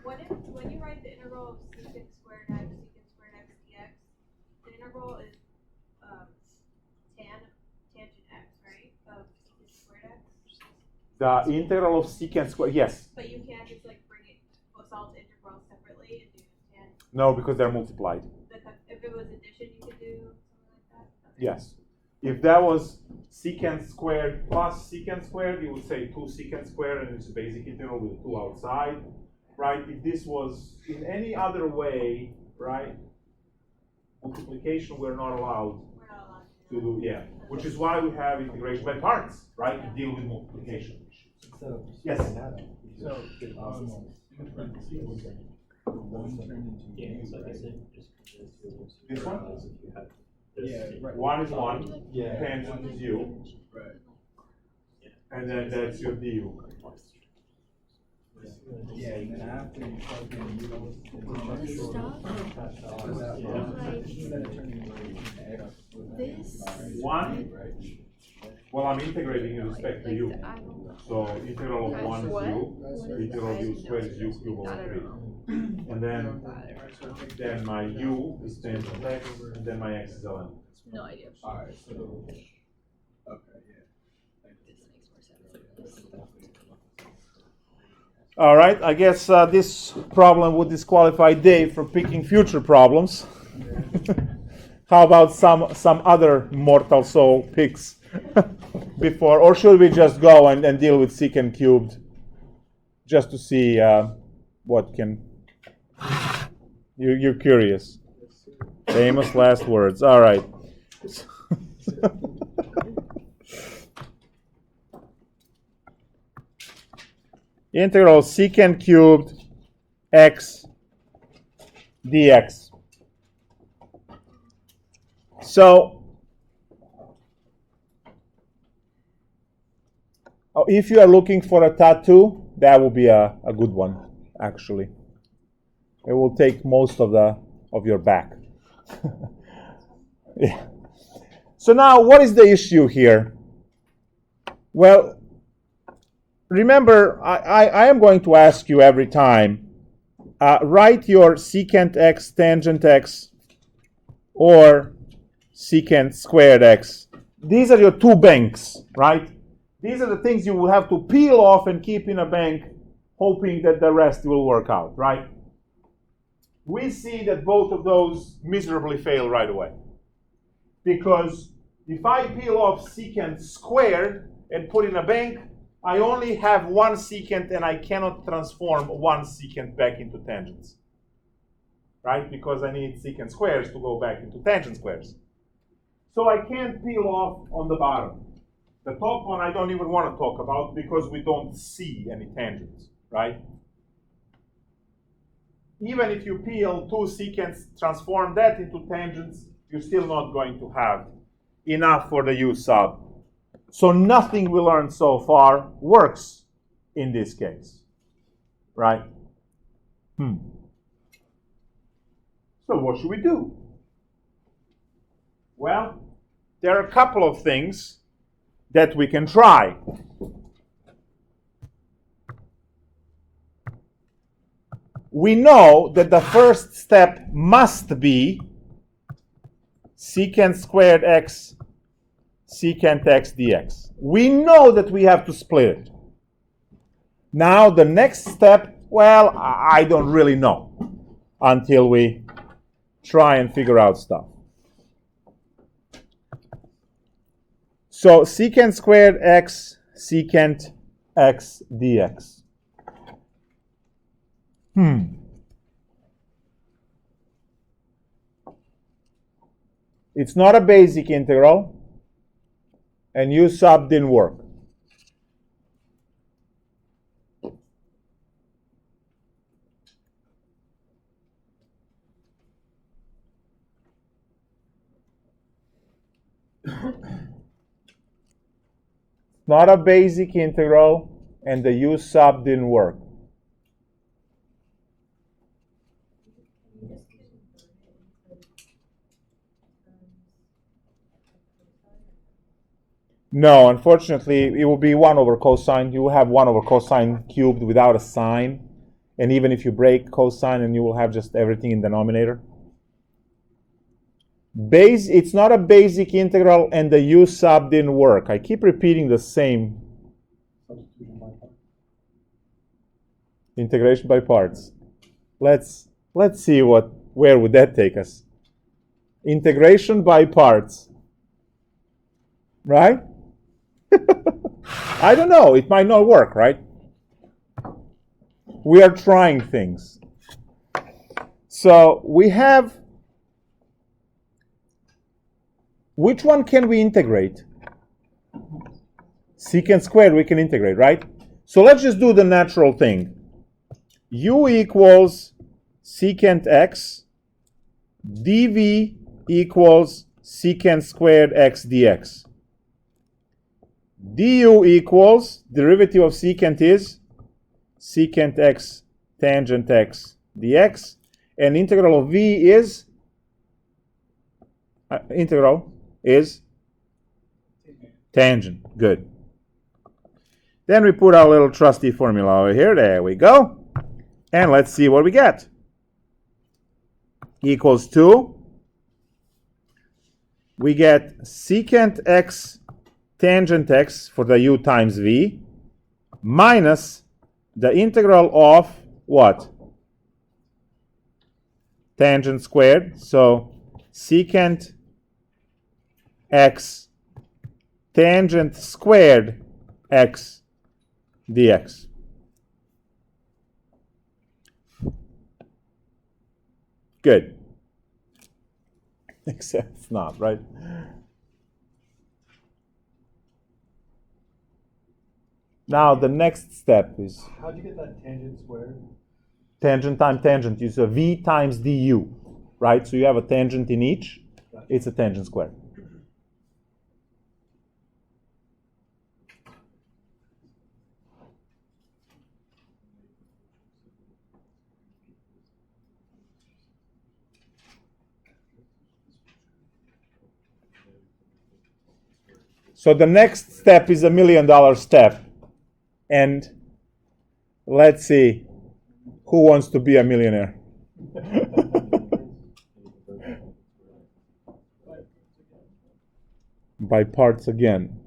When you write the integral of secant squared x dx, the integral is tangent x, right? Of secant squared x. The integral of secant squared, yes. But you can't just like bring it, solve the integrals separately and do tan. No, because they're multiplied. If it was addition, you could do something like that. Okay. Yes. If that was secant squared plus secant squared, you would say 2 secant squared, and it's a basic integral with 2 outside. right, if this was in any other way, right, multiplication we're not allowed We're not allowed to do, yeah, which is why we have integration by parts, right, to deal with multiplication. Yes? So, in parentheses, one turned into Yeah, U, so I right? guess it just converts to This one? if you have this Yeah, thing. right. 1 is 1, Yeah. tangent is u, Right. and then that's your du. Yeah, and then after you plug in U, it's Stop. This. 1, well, I'm integrating in respect to u. So integral of 1 is u, integral of u squared is u cubed over 3. And then my u is tangent x, and then my x is ln. No idea. Alright, so, okay, yeah. This makes more sense. All right, I guess this problem would disqualify Dave from picking future problems. How about some other mortal soul picks before, or should we just go and deal with secant cubed just to see what can? You're curious. Famous last words. All right. Integral secant cubed x dx. So, if you are looking for a tattoo, that will be a good one, actually. It will take most of your back. Yeah. So now, what is the issue here? Well, remember, I am going to ask you every time, write your secant x tangent x or secant squared x. These are your two banks, right? These are the things you will have to peel off and keep in a bank, hoping that the rest will work out, right? We see that both of those miserably fail right away. Because if I peel off secant squared and put in a bank, I only have one secant and I cannot transform one secant back into tangents. Right? Because I need secant squares to go back into tangent squares. So I can't peel off on the bottom. The top one I don't even want to talk about because we don't see any tangents, right? Even if you peel two secants, transform that into tangents, you're still not going to have enough for the u sub. So nothing we learned so far works in this case, right? So what should we do? Well, there are a couple of things that we can try. We know that the first step must be secant squared x, secant x dx. We know that we have to split it. Now the next step, well, I don't really know until we try and figure out stuff. So secant squared x, secant x dx. It's not a basic integral, and u sub didn't work. Not a basic integral, and the u sub didn't work. No, unfortunately, it will be 1 over cosine. You will have 1 over cosine cubed without a sign. And even if you break cosine, and you will have just everything in denominator. It's not a basic integral, and the u sub didn't work. I keep repeating the same. Integration by parts. Let's see where would that take us. Integration by parts. Right? I don't know. It might not work, right? We are trying things. So we have, which one can we integrate? Secant squared we can integrate, right? So let's just do the natural thing. U equals secant x, dv equals secant squared x dx. Du equals, derivative of secant is secant x tangent x dx, and integral of v is, tangent. Good. Then we put our little trusty formula over here. There we go. And let's see what we get. Equals to, we get secant x tangent x for the u times v minus the integral of what? Tangent squared. So secant x tangent squared x dx. Good. Except it's not, right? Now the next step is How'd you get that tangent squared? tangent times tangent. You say v times du, right? So you have a tangent in each. It's a tangent squared. So the next step is $1 million step. And let's see who wants to be a millionaire. By parts again.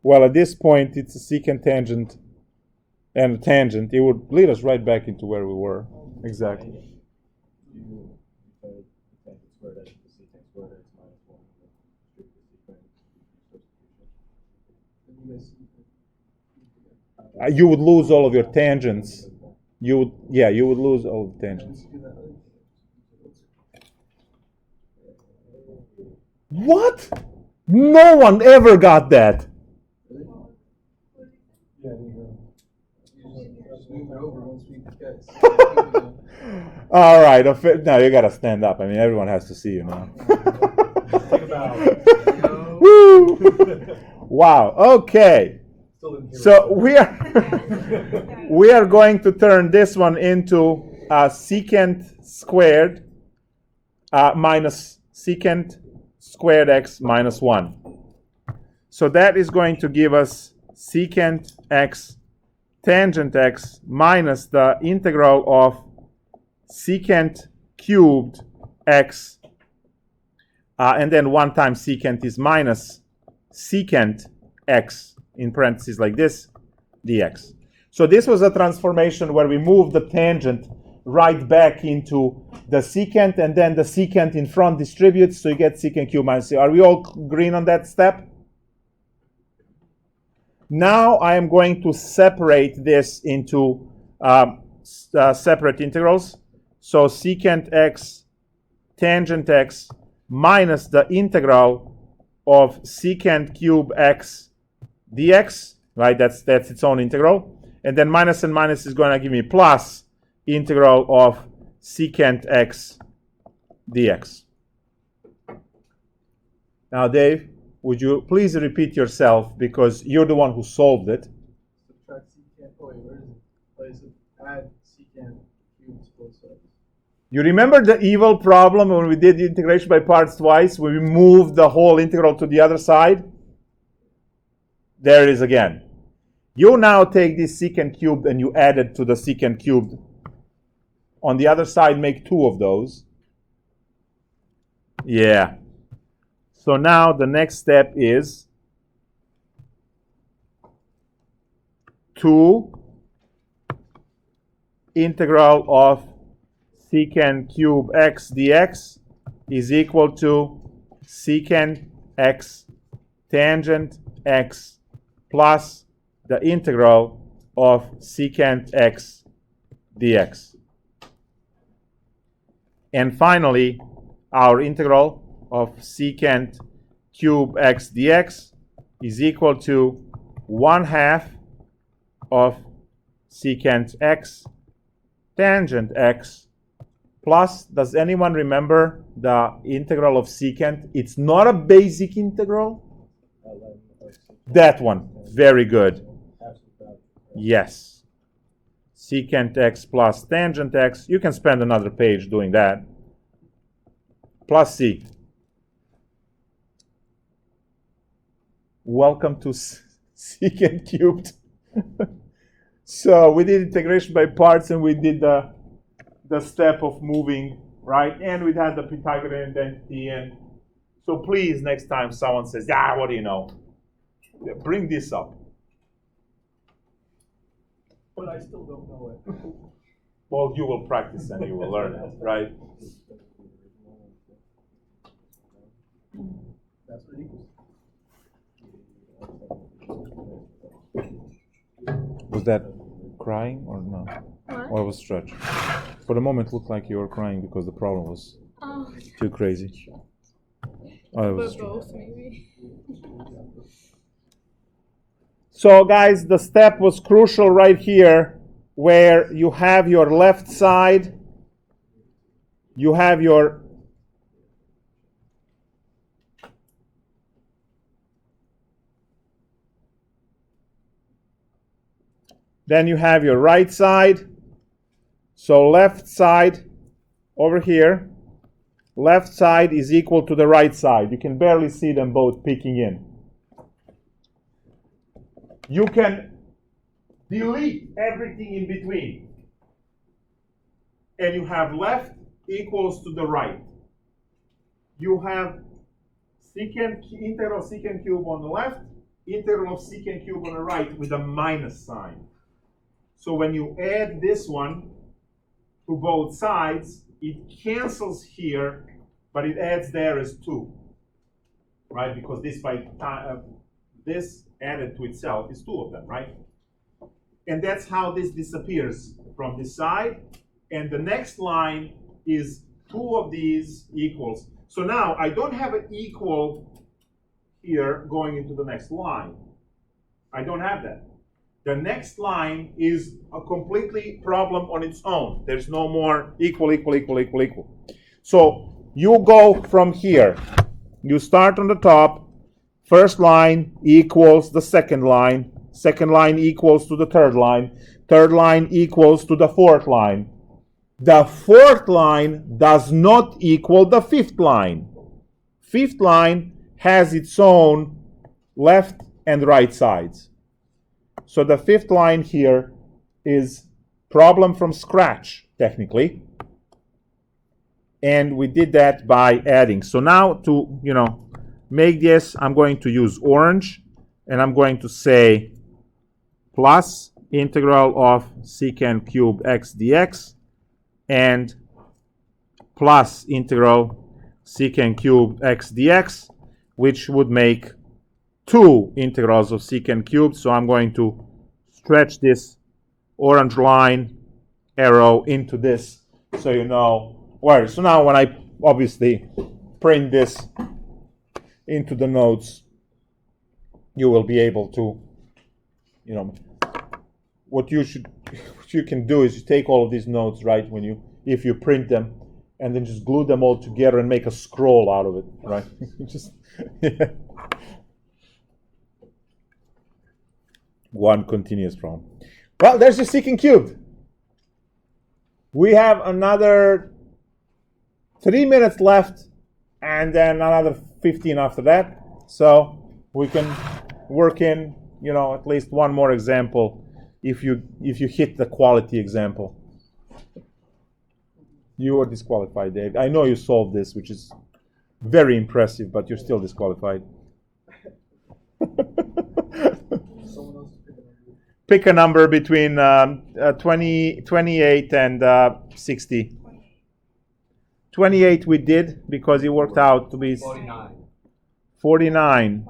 Well, at this point, it's a secant tangent and a tangent. It would lead us right back into where we were. Exactly. You would lose all of your tangents. You would lose all of the tangents. What? No one ever got that. All right. Now you gotta stand up. I mean, everyone has to see you now. Think about Woo! Wow. Okay. So we are going to turn this one into secant squared minus secant squared x minus 1. So that is going to give us secant x tangent x minus the integral of secant cubed x, and then 1 times secant is minus secant x in parentheses like this, dx. So this was a transformation where we moved the tangent right back into the secant, and then the secant in front distributes, so you get secant cubed minus c. Are we all green on that step? Now I am going to separate this into separate integrals. So secant x tangent x minus the integral of secant cube x dx, right? That's its own integral. And then minus and minus is going to give me plus integral of secant x dx. Now, Dave, would you please repeat yourself, because you're the one who solved it. subtract secant. Oh wait, where is it? Oh, is it add secant cubed to both sides? You remember the evil problem when we did the integration by parts twice, when we moved the whole integral to the other side? There it is again. You now take this secant cubed and you add it to the secant cubed. On the other side, make 2 of those. Yeah. So now the next step is 2 integral of secant cube x dx is equal to secant x tangent x plus the integral of secant x dx. And finally, our integral of secant cube x dx is equal to 1/2 of secant x tangent x plus, does anyone remember the integral of secant? It's not a basic integral. That one, very good. Yes. Secant x plus tangent x. You can spend another page doing that. Plus c. Welcome to secant cubed. So we did integration by parts, and we did the step of moving, right? And we had the Pythagorean identity. And so please, next time someone says, "Ah, what do you know?" Yeah, bring this up. But I still don't know it. Well, you will practice and you will learn it, right? That's what it equals. Was that crying or no? What? Or was stretch? For the moment, it looked like you were crying because the problem was Oh, too crazy. Oh, it was but both maybe. So guys, the step was crucial right here, where you have your left side, you have your then you have your right side. So left side over here, left side is equal to the right side. You can barely see them both peeking in. You can delete everything in between. And you have left equals to the right. You have integral of secant cube on the left, integral of secant cube on the right with a minus sign. So when you add this one to both sides, it cancels here, but it adds there as 2. Right? Because this this added to itself is 2 of them, right? And that's how this disappears from this side. And the next line is 2 of these equals. So now I don't have an equal here going into the next line. I don't have that. The next line is a completely problem on its own. There's no more equal, equal, equal, equal, equal. So you go from here. You start on the top. First line equals the second line. Second line equals to the third line. Third line equals to the fourth line. The fourth line does not equal the fifth line. Fifth line has its own left and right sides. So the fifth line here is problem from scratch, technically. And we did that by adding. So now to, make this, I'm going to use orange, and I'm going to say plus integral of secant cube x dx and plus integral secant cube x dx, which would make 2 integrals of secant cubed. So I'm going to stretch this orange line arrow into this so you know where. So now when I obviously print this into the notes, you will be able to, what you can do is you take all of these notes, right, if you print them, and then just glue them all together and make a scroll out of it, right? Just one continuous problem. Well, there's your secant cubed. We have another 3 minutes left, and then another 15 after that. So we can work in, at least one more example if you hit the quality example. You are disqualified, Dave. I know you solved this, which is very impressive, but you're still disqualified. Pick a number between 28 and 60. 28 we did because it worked out to be 49.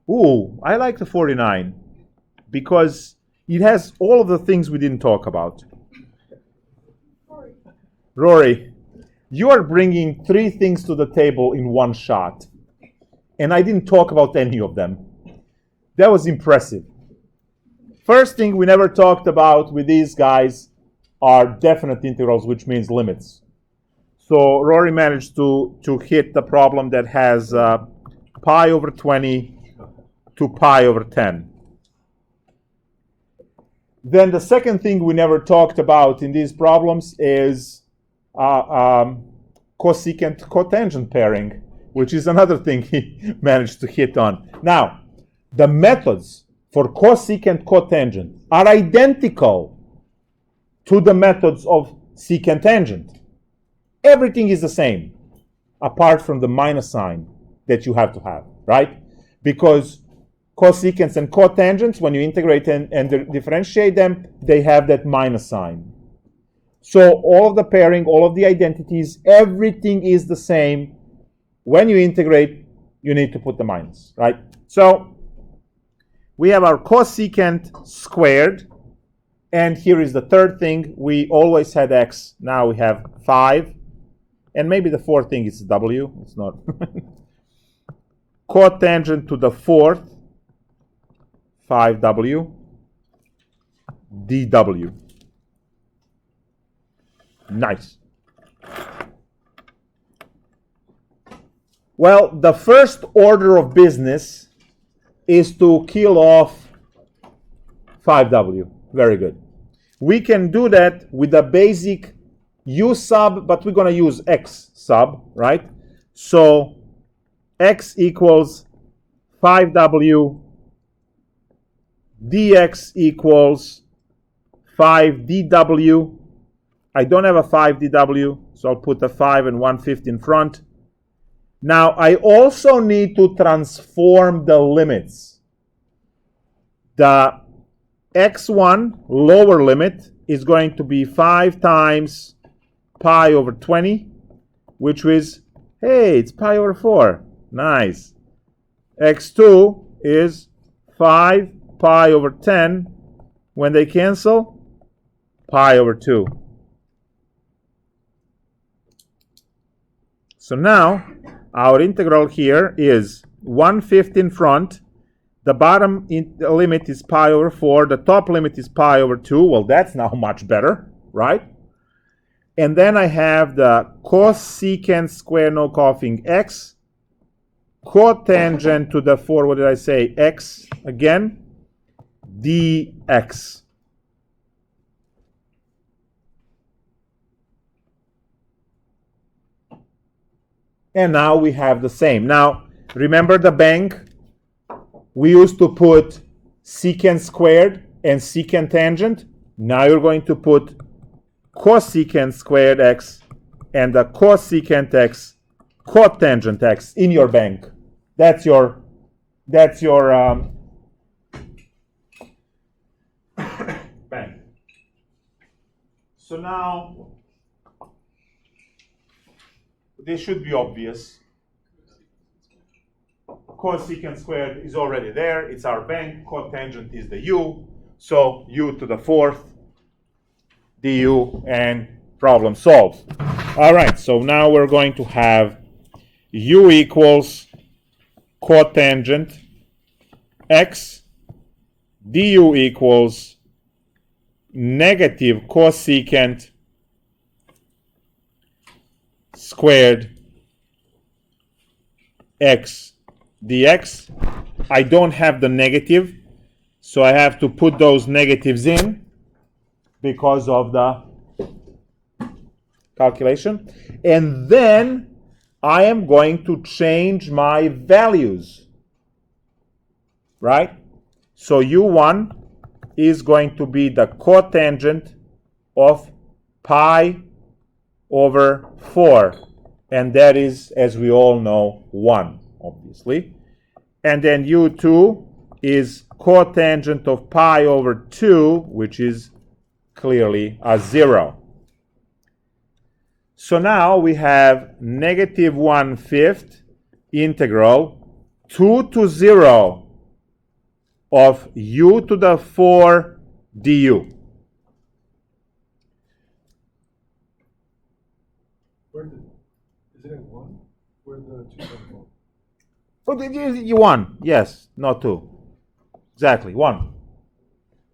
Ooh, I like the 49. because it has all of the things we didn't talk about. Rory, you are bringing 3 things to the table in one shot, and I didn't talk about any of them. That was impressive. First thing we never talked about with these guys are definite integrals, which means limits. So Rory managed to hit the problem that has pi over 20 to pi over 10. Then the second thing we never talked about in these problems is cosecant cotangent pairing, which is another thing he managed to hit on. Now, the methods for cosecant cotangent are identical to the methods of secant tangent. Everything is the same, apart from the minus sign that you have to have, right? Because cosecants and cotangents, when you integrate and differentiate them, they have that minus sign. So all of the pairing, all of the identities, everything is the same. When you integrate, you need to put the minus, right? So we have our cosecant squared, and here is the third thing. We always had x, now we have 5, and maybe the fourth thing is w, it's not. Cotangent to the fourth, 5w, dw. Nice. Well, the first order of business is to kill off 5w. Very good. We can do that with a basic u sub, but we're going to use x sub, right? So x equals 5w, dx equals 5dw. I don't have a 5dw, so I'll put a 5 and 1/5 in front. Now, I also need to transform the limits. The x1 lower limit is going to be 5 times pi over 20, which is, hey, it's pi over 4. Nice. x2 is 5 pi over 10. When they cancel, pi over 2. So now, our integral here is 1/5 in front. The bottom limit is pi over 4. The top limit is pi over 2. Well, that's now much better, right? And then I have the cosecant square, no coughing, x. Cotangent to the 4, what did I say? X again. dx. And now we have the same. Now, remember the bank? We used to put secant squared and secant tangent. Now you're going to put cosecant squared x and the cosecant x, cotangent x in your bank. That's your bank. So now, this should be obvious. Cosecant squared is already there. It's our bank. Cotangent is the u. So u to the 4th, du, and problem solved. All right, so now we're going to have u equals cotangent x, du equals negative cosecant squared x dx. I don't have the negative, so I have to put those negatives in because of the calculation. And then I am going to change my values, right? So u1 is going to be the cotangent of pi over 4. And that is, as we all know, 1, obviously. And then u2 is cotangent of pi over 2, which is clearly a 0. So now we have negative 1/5 integral 2 to 0 of u to the 4 du. Is it in 1? Where the 2 come from? Oh, you 1, yes, not 2. Exactly, 1.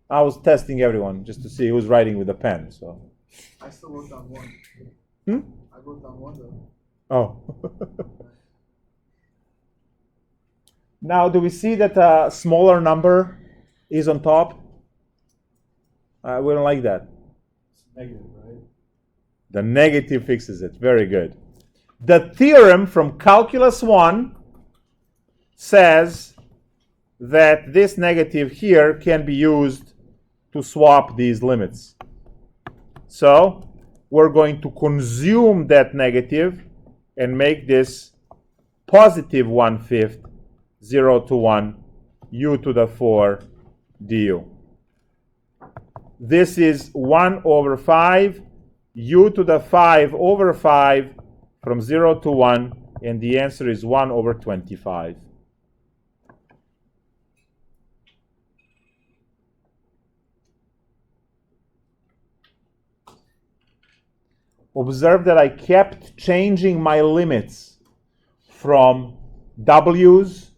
I was testing everyone just to see who's writing with a pen. So. I still wrote down 1. I wrote down 1 though. Oh. Now, do we see that a smaller number is on top? We don't like that. It's negative, right? The negative fixes it. Very good. The theorem from Calculus 1 says that this negative here can be used to swap these limits. So we're going to consume that negative and make this positive 1/5, 0 to 1, u to the 4 du. This is 1 over 5, u to the 5 over 5 from 0 to 1, and the answer is 1 over 25. Observe that I kept changing my limits from w's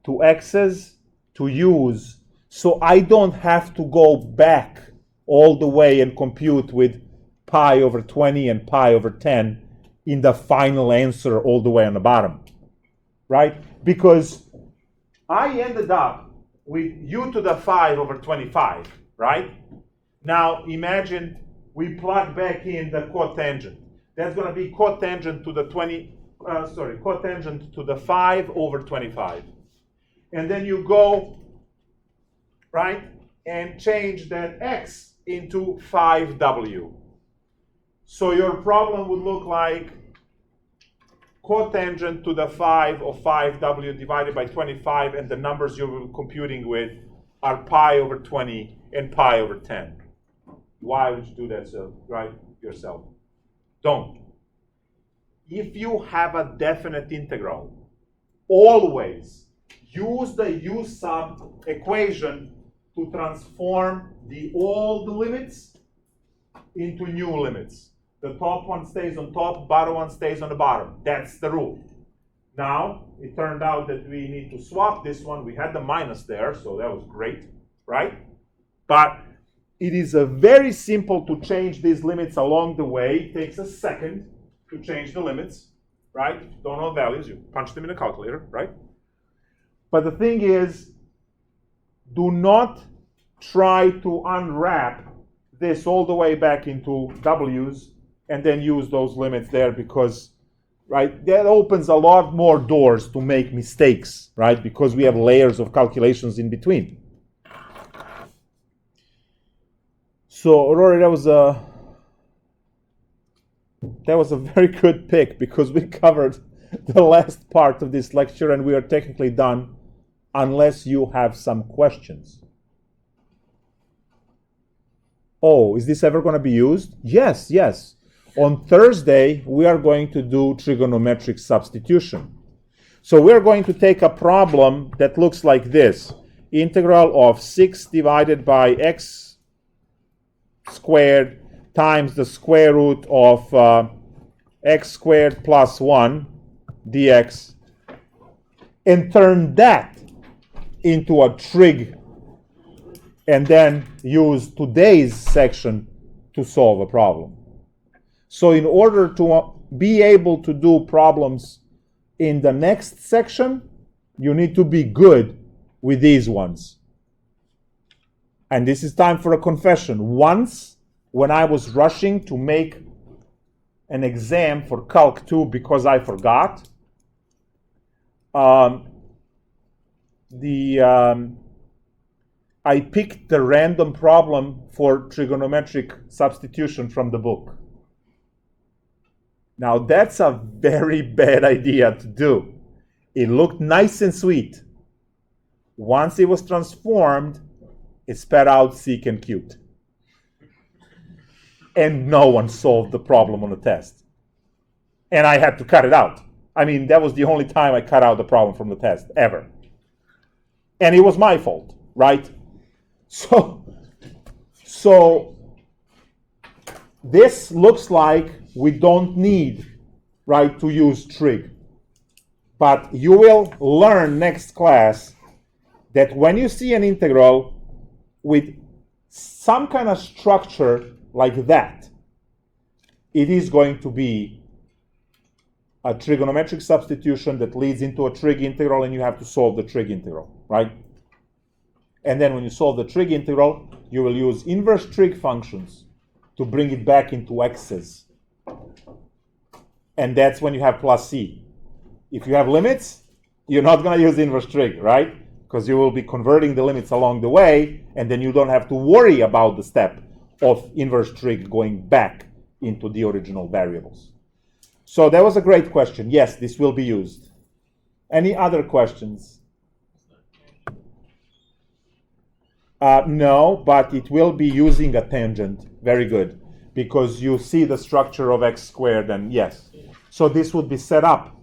to x's to u's, so I don't have to go back all the way and compute with pi over 20 and pi over 10 in the final answer all the way on the bottom, right? Because I ended up with u to the 5 over 25, right? Now imagine we plug back in the cotangent. That's going to be cotangent to the cotangent to the 5 over 25. And then you go, right, and change that x into 5w. So your problem would look like cotangent to the 5 of 5w divided by 25, and the numbers you're computing with are pi over 20 and pi over 10. Why would you do that yourself? Don't. If you have a definite integral, always use the u sub equation to transform the old limits into new limits. The top one stays on top, bottom one stays on the bottom. That's the rule. Now, it turned out that we need to swap this one. We had the minus there, so that was great, right? But it is very simple to change these limits along the way. It takes a second to change the limits, right? If you don't know values, you punch them in a calculator, right? But the thing is, do not try to unwrap this all the way back into w's and then use those limits there, because, right, that opens a lot more doors to make mistakes, right? Because we have layers of calculations in between. So, Rory, that was a very good pick, because we covered the last part of this lecture and we are technically done, unless you have some questions. Oh, is this ever going to be used? Yes, yes. On Thursday, we are going to do trigonometric substitution. So we're going to take a problem that looks like this. Integral of 6 divided by x squared times the square root of x squared plus 1 dx, and turn that into a trig, and then use today's section to solve a problem. So in order to be able to do problems in the next section, you need to be good with these ones. And this is time for a confession. Once, when I was rushing to make an exam for Calc2 because I forgot, I picked the random problem for trigonometric substitution from the book. Now that's a very bad idea to do. It looked nice and sweet. Once it was transformed, it spat out secant cubed. And no one solved the problem on the test. And I had to cut it out. I mean, that was the only time I cut out the problem from the test, ever. And it was my fault. right? So this looks like we don't need, right, to use trig. But you will learn next class that when you see an integral with some kind of structure like that, it is going to be a trigonometric substitution that leads into a trig integral, and you have to solve the trig integral, right? And then when you solve the trig integral, you will use inverse trig functions to bring it back into x's. And that's when you have plus c. If you have limits, you're not going to use inverse trig, right? Because you will be converting the limits along the way, and then you don't have to worry about the step of inverse trig going back into the original variables. So that was a great question. Yes, this will be used. Any other questions? No, but it will be using a tangent. Very good. Because you see the structure of x squared, and yes. So this would be set up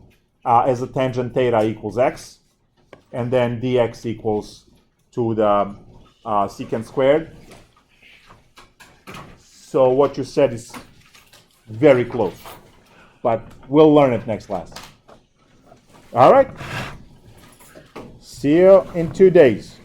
as a tangent theta equals x, and then dx equals to the secant squared. So what you said is very close, but we'll learn it next class. All right. See you in 2 days.